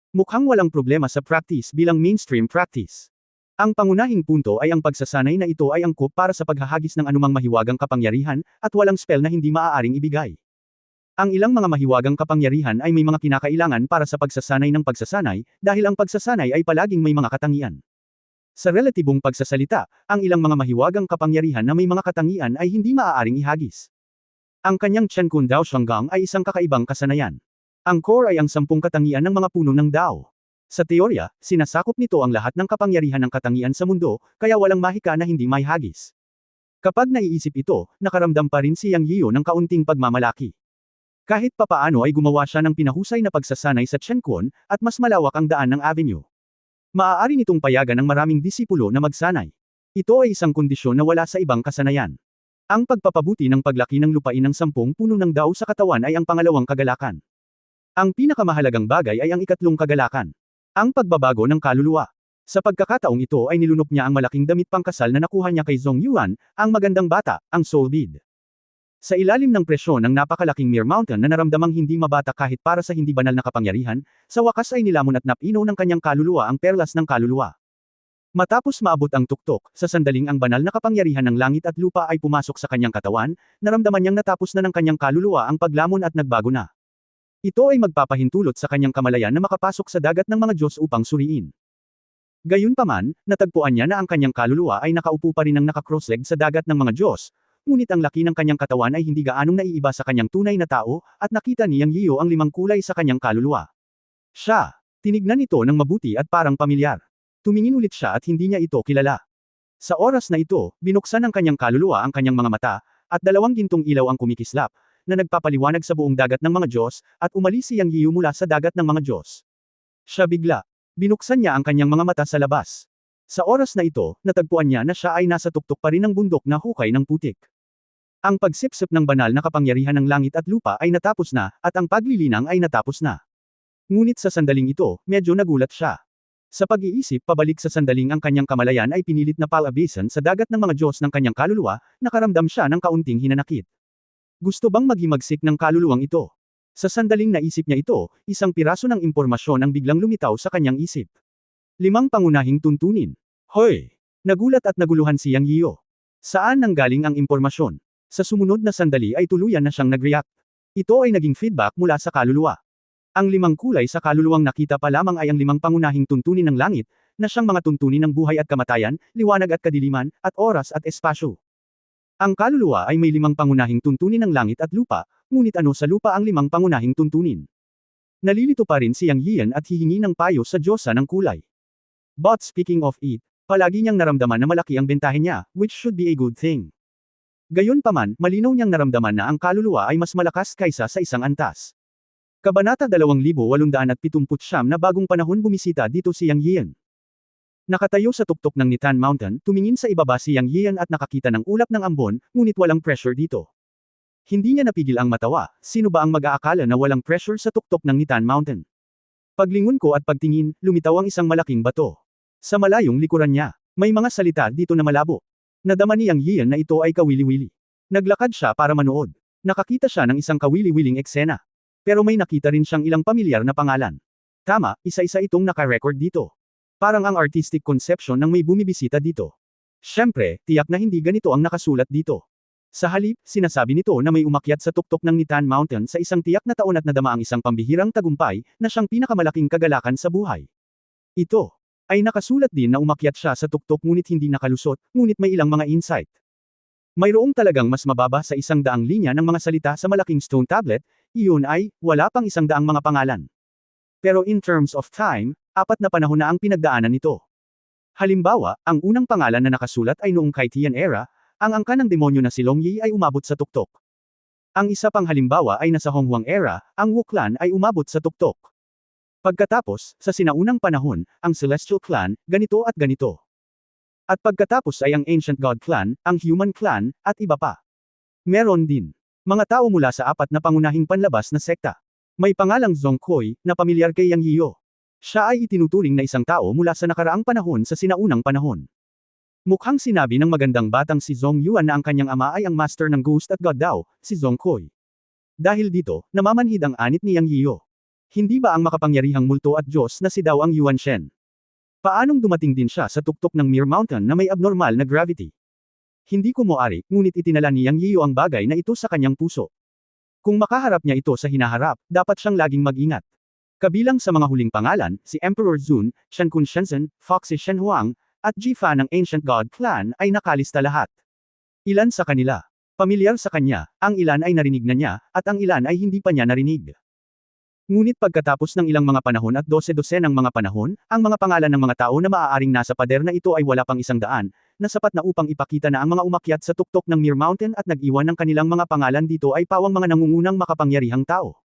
Mukhang walang problema sa practice bilang mainstream practice. Ang pangunahing punto ay ang pagsasanay na ito ay angkop para sa paghahagis ng anumang mahiwagang kapangyarihan, at walang spell na hindi maaaring ibigay. Ang ilang mga mahiwagang kapangyarihan ay may mga kinakailangan para sa pagsasanay ng pagsasanay, dahil ang pagsasanay ay palaging may mga katangian. Sa relatibong pagsasalita, ang ilang mga mahiwagang kapangyarihan na may mga katangian ay hindi maaaring ihagis. Ang kanyang Chankun Dao Shanggang ay isang kakaibang kasanayan. Ang core ay ang 10 katangian ng mga puno ng Dao. Sa teorya, sinasakop nito ang lahat ng kapangyarihan ng katangian sa mundo, kaya walang mahika na hindi may hagis. Kapag naiisip ito, nakaramdam pa rin si Yang Yiyu ng kaunting pagmamalaki. Kahit papaano ay gumawa siya ng pinahusay na pagsasanay sa Chankun, at mas malawak ang daan ng avenue. Maaari nitong payagan ng maraming disipulo na magsanay. Ito ay isang kondisyon na wala sa ibang kasanayan. Ang pagpapabuti ng paglaki ng lupain ng 10 puno ng Dao sa katawan ay ang pangalawang kagalakan. Ang pinakamahalagang bagay ay ang ikatlong kagalakan. Ang pagbabago ng kaluluwa. Sa pagkakataong ito ay nilunok niya ang malaking damit pangkasal na nakuha niya kay Zhong Yuan, ang magandang bata, ang Soul Bead. Sa ilalim ng presyon ng napakalaking Mere Mountain na naramdamang hindi mabata kahit para sa hindi banal na kapangyarihan, sa wakas ay nilamon at napino ng kanyang kaluluwa ang perlas ng kaluluwa. Matapos maabot ang tuktok, sa sandaling ang banal na kapangyarihan ng langit at lupa ay pumasok sa kanyang katawan, naramdaman niyang natapos na ng kanyang kaluluwa ang paglamon at nagbago na. Ito ay magpapahintulot sa kanyang kamalayan na makapasok sa dagat ng mga Diyos upang suriin. Gayunpaman, natagpuan niya na ang kanyang kaluluwa ay nakaupo pa rin ng naka-cross-leg sa dagat ng mga Diyos, ngunit ang laki ng kanyang katawan ay hindi gaanong naiiba sa kanyang tunay na tao, at nakita ni Yang Yiyu ang 5 kulay sa kanyang kaluluwa. Siya, tinignan ito ng mabuti at parang pamilyar. Tumingin ulit siya at hindi niya ito kilala. Sa oras na ito, binuksan ng kanyang kaluluwa ang kanyang mga mata, at 2 gintong ilaw ang kumikislap, na nagpapaliwanag sa buong dagat ng mga Diyos, at umalis si Yang Yiyu mula sa dagat ng mga Diyos. Siya bigla. Binuksan niya ang kanyang mga mata sa labas. Sa oras na ito, natagpuan niya na siya ay nasa tuktok pa rin ng bundok na hukay ng putik. Ang pagsipsip ng banal na kapangyarihan ng langit at lupa ay natapos na, at ang paglilinang ay natapos na. Ngunit sa sandaling ito, medyo nagulat siya. Sa pag-iisip pabalik sa sandaling ang kanyang kamalayan ay pinilit na palabasan sa dagat ng mga Diyos ng kanyang kaluluwa, nakaramdam siya ng kaunting hinanakit. Gusto bang maghimagsik ng kaluluwang ito? Sa sandaling naisip niya ito, isang piraso ng impormasyon ang biglang lumitaw sa kanyang isip. 5 pangunahing tuntunin. Hoy! Nagulat at naguluhan si Yang Yiyu. Saan nanggaling ang impormasyon? Sa sumunod na sandali ay tuluyan na siyang nag-react. Ito ay naging feedback mula sa kaluluwa. Ang 5 kulay sa kaluluwang nakita pa lamang ay ang 5 pangunahing tuntunin ng langit, na siyang mga tuntunin ng buhay at kamatayan, liwanag at kadiliman, at oras at espasyo. Ang kaluluwa ay may 5 pangunahing tuntunin ng langit at lupa, ngunit ano sa lupa ang 5 pangunahing tuntunin? Nalilito pa rin si Yang Yiyan at hihingi ng payo sa Diyosa ng kulay. But speaking of it, palagi niyang naramdaman na malaki ang bentahe niya, which should be a good thing. Gayunpaman, malinaw niyang naramdaman na ang kaluluwa ay mas malakas kaysa sa isang antas. Kabanata 2879 na bagong panahon bumisita dito si Yang Yiyan. Nakatayo sa tuktok ng Nitan Mountain, tumingin sa ibaba si Yang Yiyan at nakakita ng ulap ng ambon, ngunit walang pressure dito. Hindi niya napigil ang matawa, sino ba ang mag-aakala na walang pressure sa tuktok ng Nitan Mountain? Paglingon ko at pagtingin, lumitaw ang isang malaking bato. Sa malayong likuran niya, may mga salita dito na malabo. Nadama ni Yang Yiyan na ito ay kawili-wili. Naglakad siya para manood. Nakakita siya ng isang kawili-wiling eksena. Pero may nakita rin siyang ilang pamilyar na pangalan. Tama, isa-isa itong naka-record dito. Parang ang artistic conception ng may bumibisita dito. Siyempre, tiyak na hindi ganito ang nakasulat dito. Sa halip, sinasabi nito na may umakyat sa tuktok ng Nitan Mountain sa isang tiyak na taon at nadama ang isang pambihirang tagumpay, na siyang pinakamalaking kagalakan sa buhay. Ito ay nakasulat din na umakyat siya sa tuktok ngunit hindi nakalusot, ngunit may ilang mga insight. Mayroong talagang mas mababa sa 100 linya ng mga salita sa malaking stone tablet, iyon ay, wala pang 100 mga pangalan. Pero in terms of time, 4 na panahon na ang pinagdaanan nito. Halimbawa, ang unang pangalan na nakasulat ay noong kay Tian era, ang angka ng demonyo na si Long Yi ay umabot sa tuktok. Ang isa pang halimbawa ay nasa Honghuang era, ang Wu clan ay umabot sa tuktok. Pagkatapos, sa sinaunang panahon, ang Celestial clan, ganito at ganito. At pagkatapos ay ang Ancient God clan, ang Human clan, at iba pa. Meron din mga tao mula sa 4 na pangunahing panlabas na sekta. May pangalang Zhong Koi, na pamilyar kay Yang Yiyo. Siya ay itinuturing na isang tao mula sa nakaraang panahon sa sinaunang panahon. Mukhang sinabi ng magandang batang si Zhong Yuan na ang kanyang ama ay ang master ng Ghost at God daw, si Zhong Koi. Dahil dito, namamanhid ang anit ni Yang Yiyo. Hindi ba ang makapangyarihang multo at Diyos na si Dao ang Yuan Shen? Paanong dumating din siya sa tuktok ng Mir Mountain na may abnormal na gravity? Hindi ko moari, ngunit itinala ni Yang Yiyo ang bagay na ito sa kanyang puso. Kung makaharap niya ito sa hinaharap, dapat siyang laging mag-ingat. Kabilang sa mga huling pangalan, si Emperor Zun, Shenkun Shenzhen, Foxy Shenhuang, at Jifa ng Ancient God Clan ay nakalista lahat. Ilan sa kanila, pamilyar sa kanya, ang ilan ay narinig na niya, at ang ilan ay hindi pa niya narinig. Ngunit pagkatapos ng ilang mga panahon at 12 ng mga panahon, ang mga pangalan ng mga tao na maaaring nasa pader na ito ay wala pang 100, na sapat na upang ipakita na ang mga umakyat sa tuktok ng Mir Mountain at nag-iwan ng kanilang mga pangalan dito ay pawang mga nangungunang makapangyarihang tao.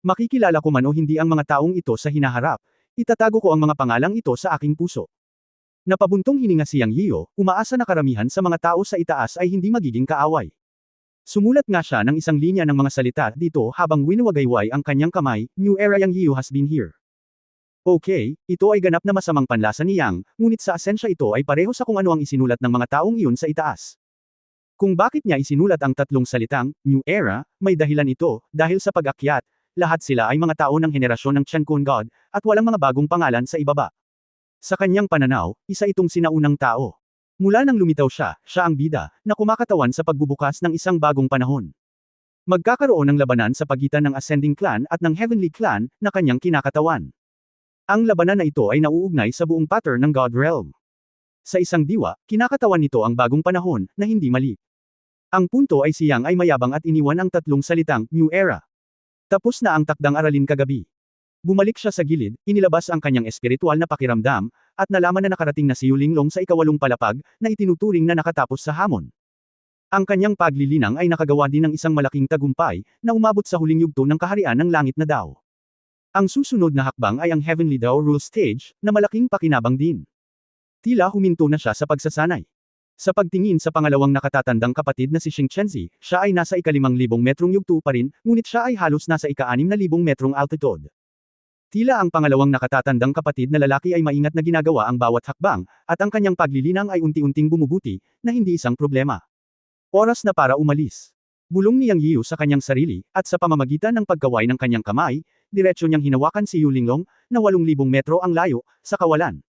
Makikilala ko man o hindi ang mga taong ito sa hinaharap, itatago ko ang mga pangalang ito sa aking puso. Napabuntong hininga si Yang Yiyo, umaasa na karamihan sa mga tao sa itaas ay hindi magiging kaaway. Sumulat nga siya ng isang linya ng mga salita dito habang winuwagayway ang kanyang kamay, New era Yang Yiyo has been here. Okay, ito ay ganap na masamang panlasa ni Yang, ngunit sa asensya ito ay pareho sa kung ano ang isinulat ng mga taong iyon sa itaas. Kung bakit niya isinulat ang tatlong salitang, New era, may dahilan ito, dahil sa pag-akyat, lahat sila ay mga tao ng henerasyon ng Chenkun God, at walang mga bagong pangalan sa ibaba. Sa kanyang pananaw, isa itong sinaunang tao. Mula nang lumitaw siya ang bida, na kumakatawan sa pagbubukas ng isang bagong panahon. Magkakaroon ng labanan sa pagitan ng Ascending Clan at ng Heavenly Clan, na kanyang kinakatawan. Ang labanan na ito ay nauugnay sa buong pattern ng God Realm. Sa isang diwa, kinakatawan nito ang bagong panahon, na hindi mali. Ang punto ay si Yang ay mayabang at iniwan ang tatlong salitang, New Era. Tapos na ang takdang aralin kagabi. Bumalik siya sa gilid, inilabas ang kanyang espiritual na pakiramdam, at nalaman na nakarating na si Yu Linglong sa ikawalong palapag, na itinuturing na nakatapos sa hamon. Ang kanyang paglilinang ay nakagawa din ng isang malaking tagumpay, na umabot sa huling yugto ng kaharian ng langit na Dao. Ang susunod na hakbang ay ang Heavenly Dao Rule Stage, na malaking pakinabang din. Tila huminto na siya sa pagsasanay. Sa pagtingin sa pangalawang nakatatandang kapatid na si Xing Chenzi, siya ay nasa ika-5,000 metrong yugto pa rin, ngunit siya ay halos nasa ika-6,000 metrong altitude. Tila ang pangalawang nakatatandang kapatid na lalaki ay maingat na ginagawa ang bawat hakbang, at ang kanyang paglilinang ay unti-unting bumubuti, na hindi isang problema. Oras na para umalis. Bulong ni Yang Yiyo sa kanyang sarili, at sa pamamagitan ng pagkaway ng kanyang kamay, diretsyo niyang hinawakan si Yu Linglong, na 8,000 metro ang layo, sa kawalan.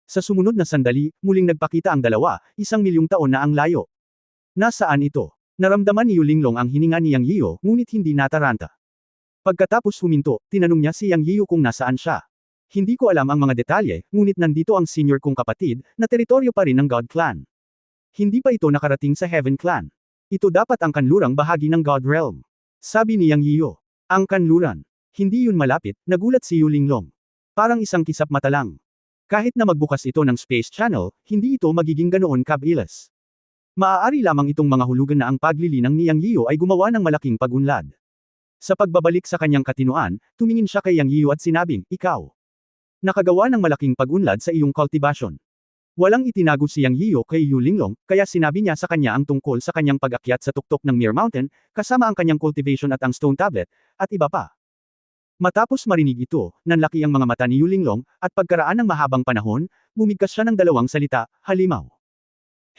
Sa sumunod na sandali, muling nagpakita ang dalawa, 1,000,000 taon na ang layo. Nasaan ito? Naramdaman ni Yu Linglong ang hininga ni Yang Yiyo, ngunit hindi nataranta. Pagkatapos huminto, tinanong niya si Yang Yiyo kung nasaan siya. Hindi ko alam ang mga detalye, ngunit nandito ang senior kong kapatid, na teritoryo pa rin ng God Clan. Hindi pa ito nakarating sa Heaven Clan. Ito dapat ang kanlurang bahagi ng God Realm. Sabi ni Yang Yiyo. Ang kanluran. Hindi yun malapit, nagulat si Yu Linglong. Parang isang kisap mata lang. Kahit na magbukas ito ng Space Channel, hindi ito magiging ganoon kabilis. Maaari lamang itong mga hulugan na ang paglilinang ni Yang Yiyo ay gumawa ng malaking pag-unlad. Sa pagbabalik sa kanyang katinuan, tumingin siya kay Yang Yiyo at sinabing, ikaw. Nakagawa ng malaking pag-unlad sa iyong cultivation. Walang itinago si Yang Yiyo kay Yu Linglong, kaya sinabi niya sa kanya ang tungkol sa kanyang pag-akyat sa tuktok ng Mir Mountain, kasama ang kanyang cultivation at ang stone tablet, at iba pa. Matapos marinig ito, nanlaki ang mga mata ni Yu Linglong, at pagkaraan ng mahabang panahon, bumigkas siya ng dalawang salita, halimaw.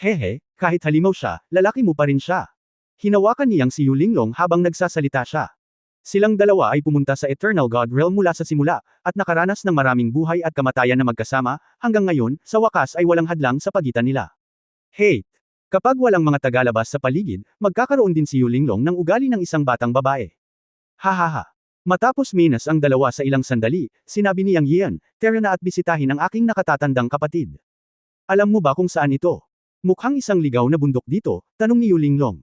Hehe, kahit halimaw siya, lalaki mo pa rin siya. Hinawakan niyang si Yu Linglong habang nagsasalita siya. Silang dalawa ay pumunta sa Eternal God Realm mula sa simula, at nakaranas ng maraming buhay at kamatayan na magkasama, hanggang ngayon, sa wakas ay walang hadlang sa pagitan nila. Hate. Kapag walang mga tagalabas sa paligid, magkakaroon din si Yu Linglong ng ugali ng isang batang babae. Hahaha. Matapos minas ang dalawa sa ilang sandali, sinabi ni Yang Yian, tara na at bisitahin ang aking nakatatandang kapatid. Alam mo ba kung saan ito? Mukhang isang ligaw na bundok dito, tanong ni Yu Linglong.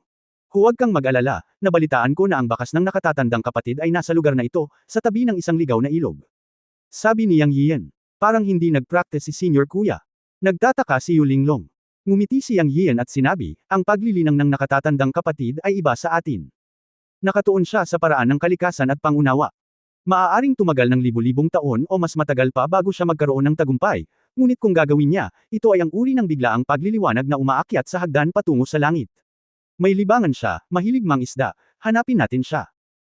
Huwag kang mag-alala, nabalitaan ko na ang bakas ng nakatatandang kapatid ay nasa lugar na ito, sa tabi ng isang ligaw na ilog. Sabi ni Yang Yian. Parang hindi nag-practice si Senior Kuya. Nagtataka si Yu Linglong. Ngumiti si Yang Yian at sinabi, ang paglilinang ng nakatatandang kapatid ay iba sa atin. Nakatuon siya sa paraan ng kalikasan at pangunawa. Maaaring tumagal ng libu-libong taon o mas matagal pa bago siya magkaroon ng tagumpay, ngunit kung gagawin niya, ito ay ang uri ng biglaang pagliliwanag na umaakyat sa hagdan patungo sa langit. May libangan siya, mahilig mang isda, hanapin natin siya.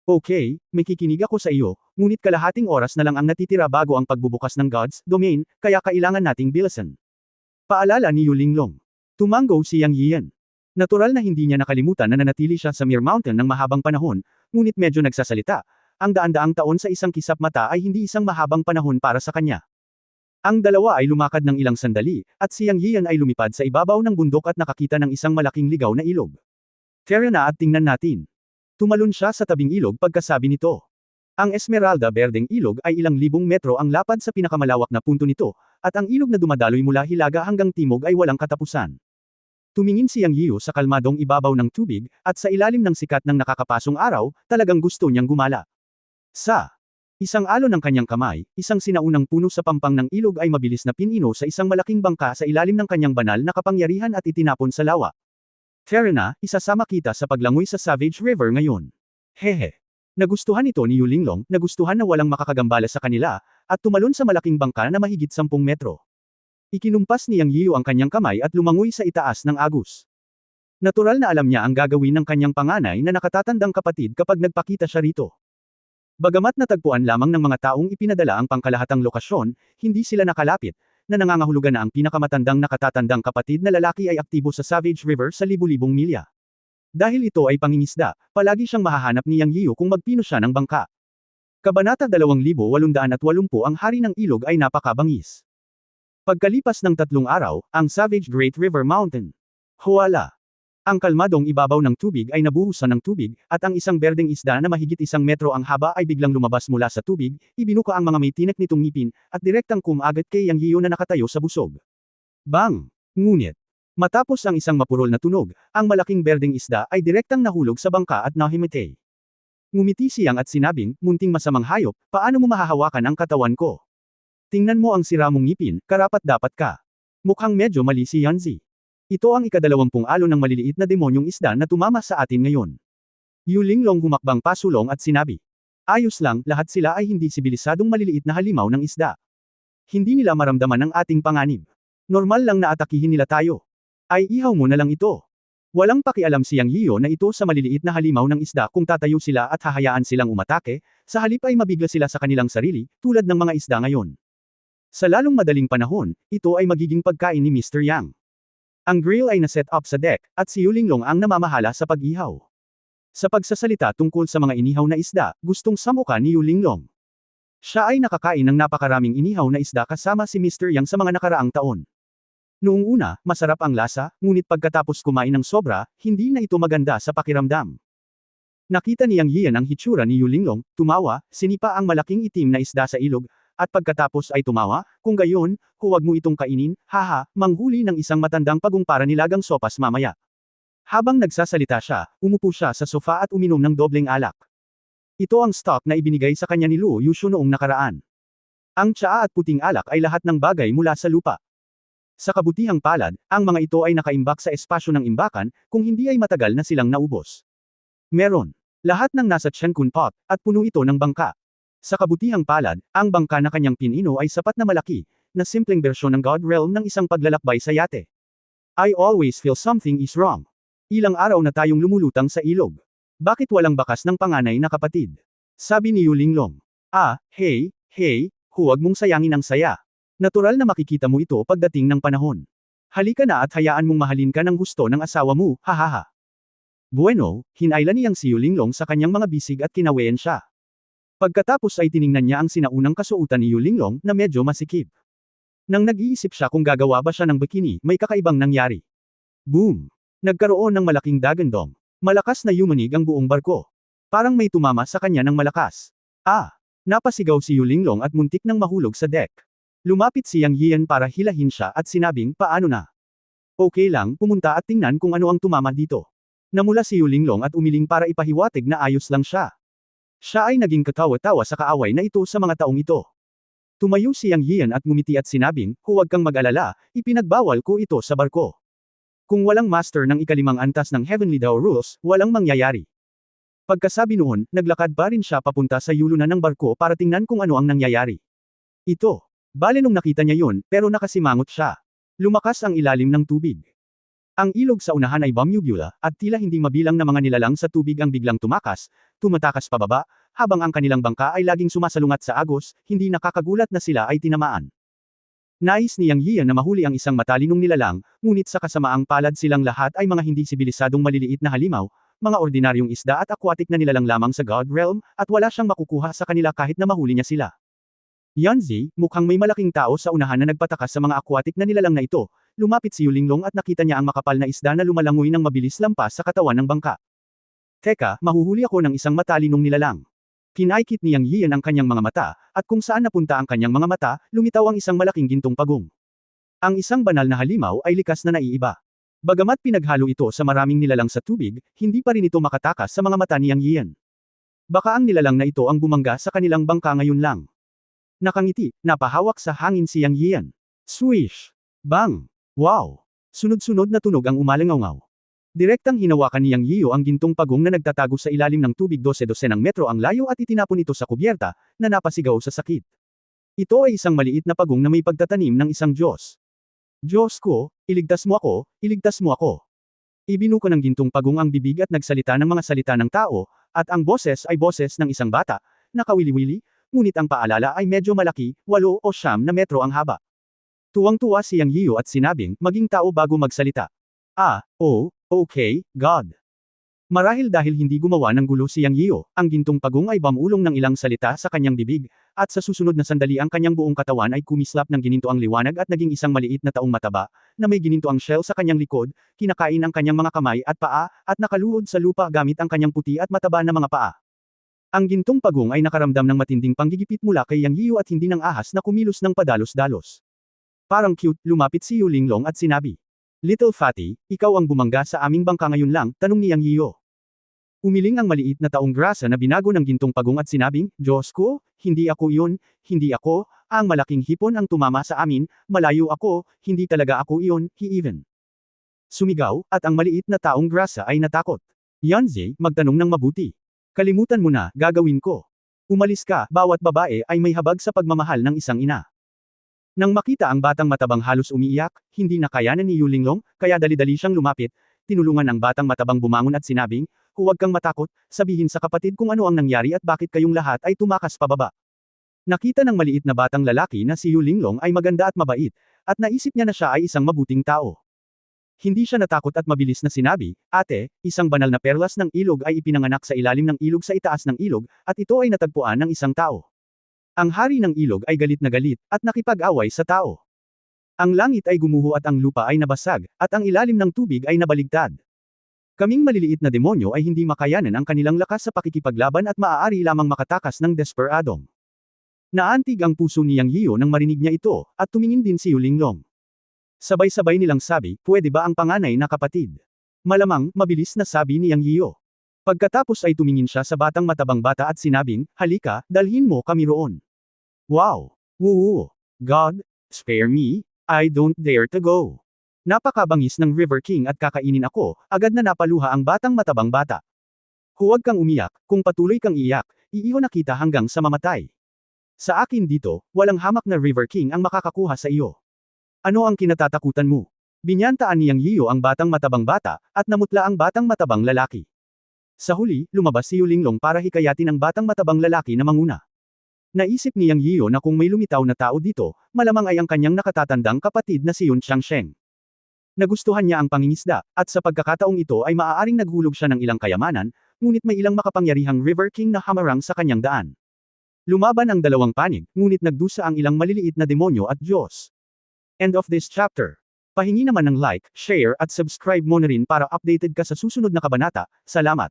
Okay, may kikinig ako sa iyo, ngunit kalahating oras na lang ang natitira bago ang pagbubukas ng God's domain, kaya kailangan nating bilisan. Paalala ni Yu Linglong. Tumango si Yang Yian. Natural na hindi niya nakalimutan na nanatili siya sa Mir Mountain ng mahabang panahon, ngunit medyo nagsasalita. Ang daan-daang taon sa isang kisap mata ay hindi isang mahabang panahon para sa kanya. Ang dalawa ay lumakad ng ilang sandali, at si Yang Yian ay lumipad sa ibabaw ng bundok at nakakita ng isang malaking ligaw na ilog. Tara na at tingnan natin. Tumalon siya sa tabing ilog pagkasabi nito. Ang Esmeralda Berdeng ilog ay ilang libong metro ang lapad sa pinakamalawak na punto nito, at ang ilog na dumadaloy mula hilaga hanggang timog ay walang katapusan. Tumingin si Yang Yiu sa kalmadong ibabaw ng tubig, at sa ilalim ng sikat ng nakakapasong araw, talagang gusto niyang gumala. Sa isang alon ng kanyang kamay, isang sinaunang puno sa pampang ng ilog ay mabilis na pinino sa isang malaking bangka sa ilalim ng kanyang banal na kapangyarihan at itinapon sa lawa. Tara na, isasama kita sa paglangoy sa Savage River ngayon. Hehe. Nagustuhan ito ni Yu Linglong, nagustuhan na walang makakagambala sa kanila, at tumalon sa malaking bangka na mahigit 10 metro. Ikinumpas ni Yang Yiu ang kanyang kamay at lumangoy sa itaas ng agos. Natural na alam niya ang gagawin ng kanyang panganay na nakatatandang kapatid kapag nagpakita siya rito. Bagamat natagpuan lamang ng mga taong ipinadala ang pangkalahatang lokasyon, hindi sila nakalapit, na nangangahulugan na ang pinakamatandang nakatatandang kapatid na lalaki ay aktibo sa Savage River sa libu-libong milya. Dahil ito ay pangingisda, palagi siyang mahahanap ni Yang Yiu kung magpino siya ng bangka. Kabanata 2880 ang hari ng ilog ay napakabangis. Pagkalipas ng 3 araw, ang Savage Great River Mountain. Huwala. Ang kalmadong ibabaw ng tubig ay nabuhusan ng tubig, at ang isang berdeng isda na mahigit 1 metro ang haba ay biglang lumabas mula sa tubig, ibinuka ang mga may tinik nitong ngipin, at direktang kumagat kay Yang Yiu na nakatayo sa busog. Bang! Ngunit, matapos ang isang mapurol na tunog, ang malaking berdeng isda ay direktang nahulog sa bangka at nahimatay. Ngumiti si Yang at sinabing, munting masamang hayop, paano mo mahahawakan ang katawan ko? Tingnan mo ang sira mong ngipin, karapat-dapat ka. Mukhang medyo mali si Yanzi. Ito ang ika-20 alon ng maliliit na demonyong isda na tumama sa atin ngayon. Yu Linglong humakbang pasulong at sinabi. Ayos lang, lahat sila ay hindi sibilisadong maliliit na halimaw ng isda. Hindi nila maramdaman ang ating panganib. Normal lang na atakihin nila tayo. Ay ihaw mo na lang ito. Walang pakialam si Yang Yiu na ito sa maliliit na halimaw ng isda kung tatayo sila at hahayaan silang umatake, sa halip ay mabigla sila sa kanilang sarili, tulad ng mga isda ngayon. Sa lalong madaling panahon, ito ay magiging pagkain ni Mr. Yang. Ang grill ay na-set up sa deck, at si Yu Linglong ang namamahala sa pag-ihaw. Sa pagsasalita tungkol sa mga inihaw na isda, gustong samuka ni Yu Linglong. Siya ay nakakain ng napakaraming inihaw na isda kasama si Mr. Yang sa mga nakaraang taon. Noong una, masarap ang lasa, ngunit pagkatapos kumain ng sobra, hindi na ito maganda sa pakiramdam. Nakita ni Yang Yian ang hitsura ni Yu Linglong, tumawa, sinipa ang malaking itim na isda sa ilog, at pagkatapos ay tumawa, kung gayon, huwag mo itong kainin, haha, manghuli ng isang matandang pagong para nilagang sopas mamaya. Habang nagsasalita siya, umupo siya sa sofa at uminom ng dobleng alak. Ito ang stock na ibinigay sa kanya ni Luo Yushu noong nakaraan. Ang tsaa at puting alak ay lahat ng bagay mula sa lupa. Sa kabutihang palad, ang mga ito ay nakaimbak sa espasyo ng imbakan, kung hindi ay matagal na silang naubos. Meron. Lahat ng nasa Chenkun pot, at puno ito ng bangka. Sa kabutihang palad, ang bangka na kanyang pinino ay sapat na malaki, na simpleng bersyon ng God Realm ng isang paglalakbay sa yate. I always feel something is wrong. Ilang araw na tayong lumulutang sa ilog. Bakit walang bakas ng panganay na kapatid? Sabi ni Yu Linglong. Hey, huwag mong sayangin ang saya. Natural na makikita mo ito pagdating ng panahon. Halika na at hayaan mong mahalin ka ng gusto ng asawa mo, hahaha. Bueno, hinailan niyang si Yu Linglong sa kanyang mga bisig at kinawayan siya. Pagkatapos ay tiningnan niya ang sinaunang kasuotan ni Yu Linglong na medyo masikip. Nang nag-iisip siya kung gagawa ba siya ng bikini, may kakaibang nangyari. Boom! Nagkaroon ng malaking dagandong. Malakas na yumanig ang buong barko. Parang may tumama sa kanya ng malakas. Napasigaw si Yu Linglong at muntik nang mahulog sa deck. Lumapit si Yang Yian para hilahin siya at sinabing, paano na? Okay lang, pumunta at tingnan kung ano ang tumama dito. Namula si Yu Linglong at umiling para ipahiwatig na ayos lang siya. Siya ay naging katawa-tawa sa kaaway na ito sa mga taong ito. Tumayo si Yang Yian at ngumiti at sinabing, huwag kang mag-alala, ipinagbawal ko ito sa barko. Kung walang master ng ikalimang antas ng Heavenly Dao Rules, walang mangyayari. Pagkasabi noon, naglakad pa rin siya papunta sa yulunan ng barko para tingnan kung ano ang nangyayari. Ito. Bale nung nakita niya yun, pero nakasimangot siya. Lumakas ang ilalim ng tubig. Ang ilog sa unahan ay bumubula, at tila hindi mabilang na mga nilalang sa tubig ang biglang tumatakas pababa, habang ang kanilang bangka ay laging sumasalungat sa agos, hindi nakakagulat na sila ay tinamaan. Nais ni Yang Yian na mahuli ang isang matalinong nilalang, ngunit sa kasamaang palad silang lahat ay mga hindi sibilisadong maliliit na halimaw, mga ordinaryong isda at aquatic na nilalang lamang sa God Realm, at wala siyang makukuha sa kanila kahit na mahuli niya sila. Yanzi, mukhang may malaking tao sa unahan na nagpatakas sa mga aquatic na nilalang na ito, lumapit si Yu Linglong at nakita niya ang makapal na isda na lumalangoy ng mabilis lampas sa katawan ng bangka. Teka, mahuhuli ako ng isang matalinong nilalang. Kinaikit ni Yang Yian ang kanyang mga mata, at kung saan napunta ang kanyang mga mata, lumitaw ang isang malaking gintong pagong. Ang isang banal na halimaw ay likas na naiiba. Bagamat pinaghalo ito sa maraming nilalang sa tubig, hindi pa rin ito makatakas sa mga mata ni Yang Yian. Baka ang nilalang na ito ang bumangga sa kanilang bangka ngayon lang. Nakangiti, napahawak sa hangin si Yang Yian. Swish! Bang! Wow! Sunod-sunod na tunog ang umalangaw. Direktang hinawakan ni Yang Yiyo ang gintong pagong na nagtatago sa ilalim ng tubig 12 ng metro ang layo at itinapon ito sa kubyerta, na napasigaw sa sakit. Ito ay isang maliit na pagong na may pagtatanim ng isang Diyos. Diyos ko, iligtas mo ako, iligtas mo ako. Ibinuko ng gintong pagong ang bibig at nagsalita ng mga salita ng tao, at ang boses ay boses ng isang bata, nakawili-wili, ngunit ang paalala ay medyo malaki, 8 o 9 na metro ang haba. Tuwang-tuwa si Yang Yiyo at sinabing, maging tao bago magsalita. Okay, God. Marahil dahil hindi gumawa ng gulo si Yang Yiyo, ang gintong pagong ay bamulong ng ilang salita sa kanyang bibig, at sa susunod na sandali ang kanyang buong katawan ay kumislap ng gininto ang liwanag at naging isang maliit na taong mataba, na may gininto ang shell sa kanyang likod, kinakain ang kanyang mga kamay at paa, at nakaluhod sa lupa gamit ang kanyang puti at mataba na mga paa. Ang gintong pagong ay nakaramdam ng matinding panggigipit mula kay Yang Yiyo at hindi ng ahas na kumilos ng padalos-dalos. Parang cute, lumapit si Yu Linglong at sinabi. Little Fatty, ikaw ang bumangga sa aming bangka ngayon lang, tanong ni Yang Yiyo. Umiling ang maliit na taong grasa na binago ng gintong pagong at sinabing, Diyos ko, hindi ako iyon, hindi ako, ang malaking hipon ang tumama sa amin, malayo ako, hindi talaga ako iyon, he even. Sumigaw, at ang maliit na taong grasa ay natakot. Yanzi, magtanong ng mabuti. Kalimutan mo na, gagawin ko. Umalis ka, bawat babae ay may habag sa pagmamahal ng isang ina. Nang makita ang batang matabang halos umiiyak, hindi na kayanan ni Yu Linglong, kaya dali-dali siyang lumapit, tinulungan ang batang matabang bumangon at sinabing, huwag kang matakot, sabihin sa kapatid kung ano ang nangyari at bakit kayong lahat ay tumakas pababa. Nakita ng maliit na batang lalaki na si Yu Linglong ay maganda at mabait, at naisip niya na siya ay isang mabuting tao. Hindi siya natakot at mabilis na sinabi, ate, isang banal na perlas ng ilog ay ipinanganak sa ilalim ng ilog sa itaas ng ilog, at ito ay natagpuan ng isang tao. Ang hari ng ilog ay galit na galit, at nakipag-away sa tao. Ang langit ay gumuho at ang lupa ay nabasag, at ang ilalim ng tubig ay nabaligtad. Kaming maliliit na demonyo ay hindi makayanan ang kanilang lakas sa pakikipaglaban at maaari lamang makatakas ng desperadong. Naantig ang puso ni Yang Yiyo nang marinig niya ito, at tumingin din si Yu Linglong. Sabay-sabay nilang sabi, pwede ba ang panganay na kapatid? Malamang, mabilis na sabi ni Yang Yiyo. Pagkatapos ay tumingin siya sa batang matabang bata at sinabing, halika, dalhin mo kami roon. Wow! Woo! God! Spare me! I don't dare to go. Napakabangis ng River King at kakainin ako, agad na napaluha ang batang matabang bata. Huwag kang umiyak, kung patuloy kang iiyak, iiho na kita hanggang sa mamatay. Sa akin dito, walang hamak na River King ang makakakuha sa iyo. Ano ang kinatatakutan mo? Binyantaan ni Yang Yiyo ang batang matabang bata, at namutla ang batang matabang lalaki. Sa huli, lumabas si Yu Linglong para hikayatin ang batang matabang lalaki na manguna. Naisip ni Yang Yiyo na kung may lumitaw na tao dito, malamang ay ang kanyang nakatatandang kapatid na si Yun Changsheng. Nagustuhan niya ang pangingisda, at sa pagkakataong ito ay maaaring naghulog siya ng ilang kayamanan, ngunit may ilang makapangyarihang River King na hamarang sa kanyang daan. Lumaban ang dalawang panig, ngunit nagdusa ang ilang maliliit na demonyo at Diyos. End of this chapter. Pahingi naman ng like, share at subscribe mo na rin para updated ka sa susunod na kabanata. Salamat.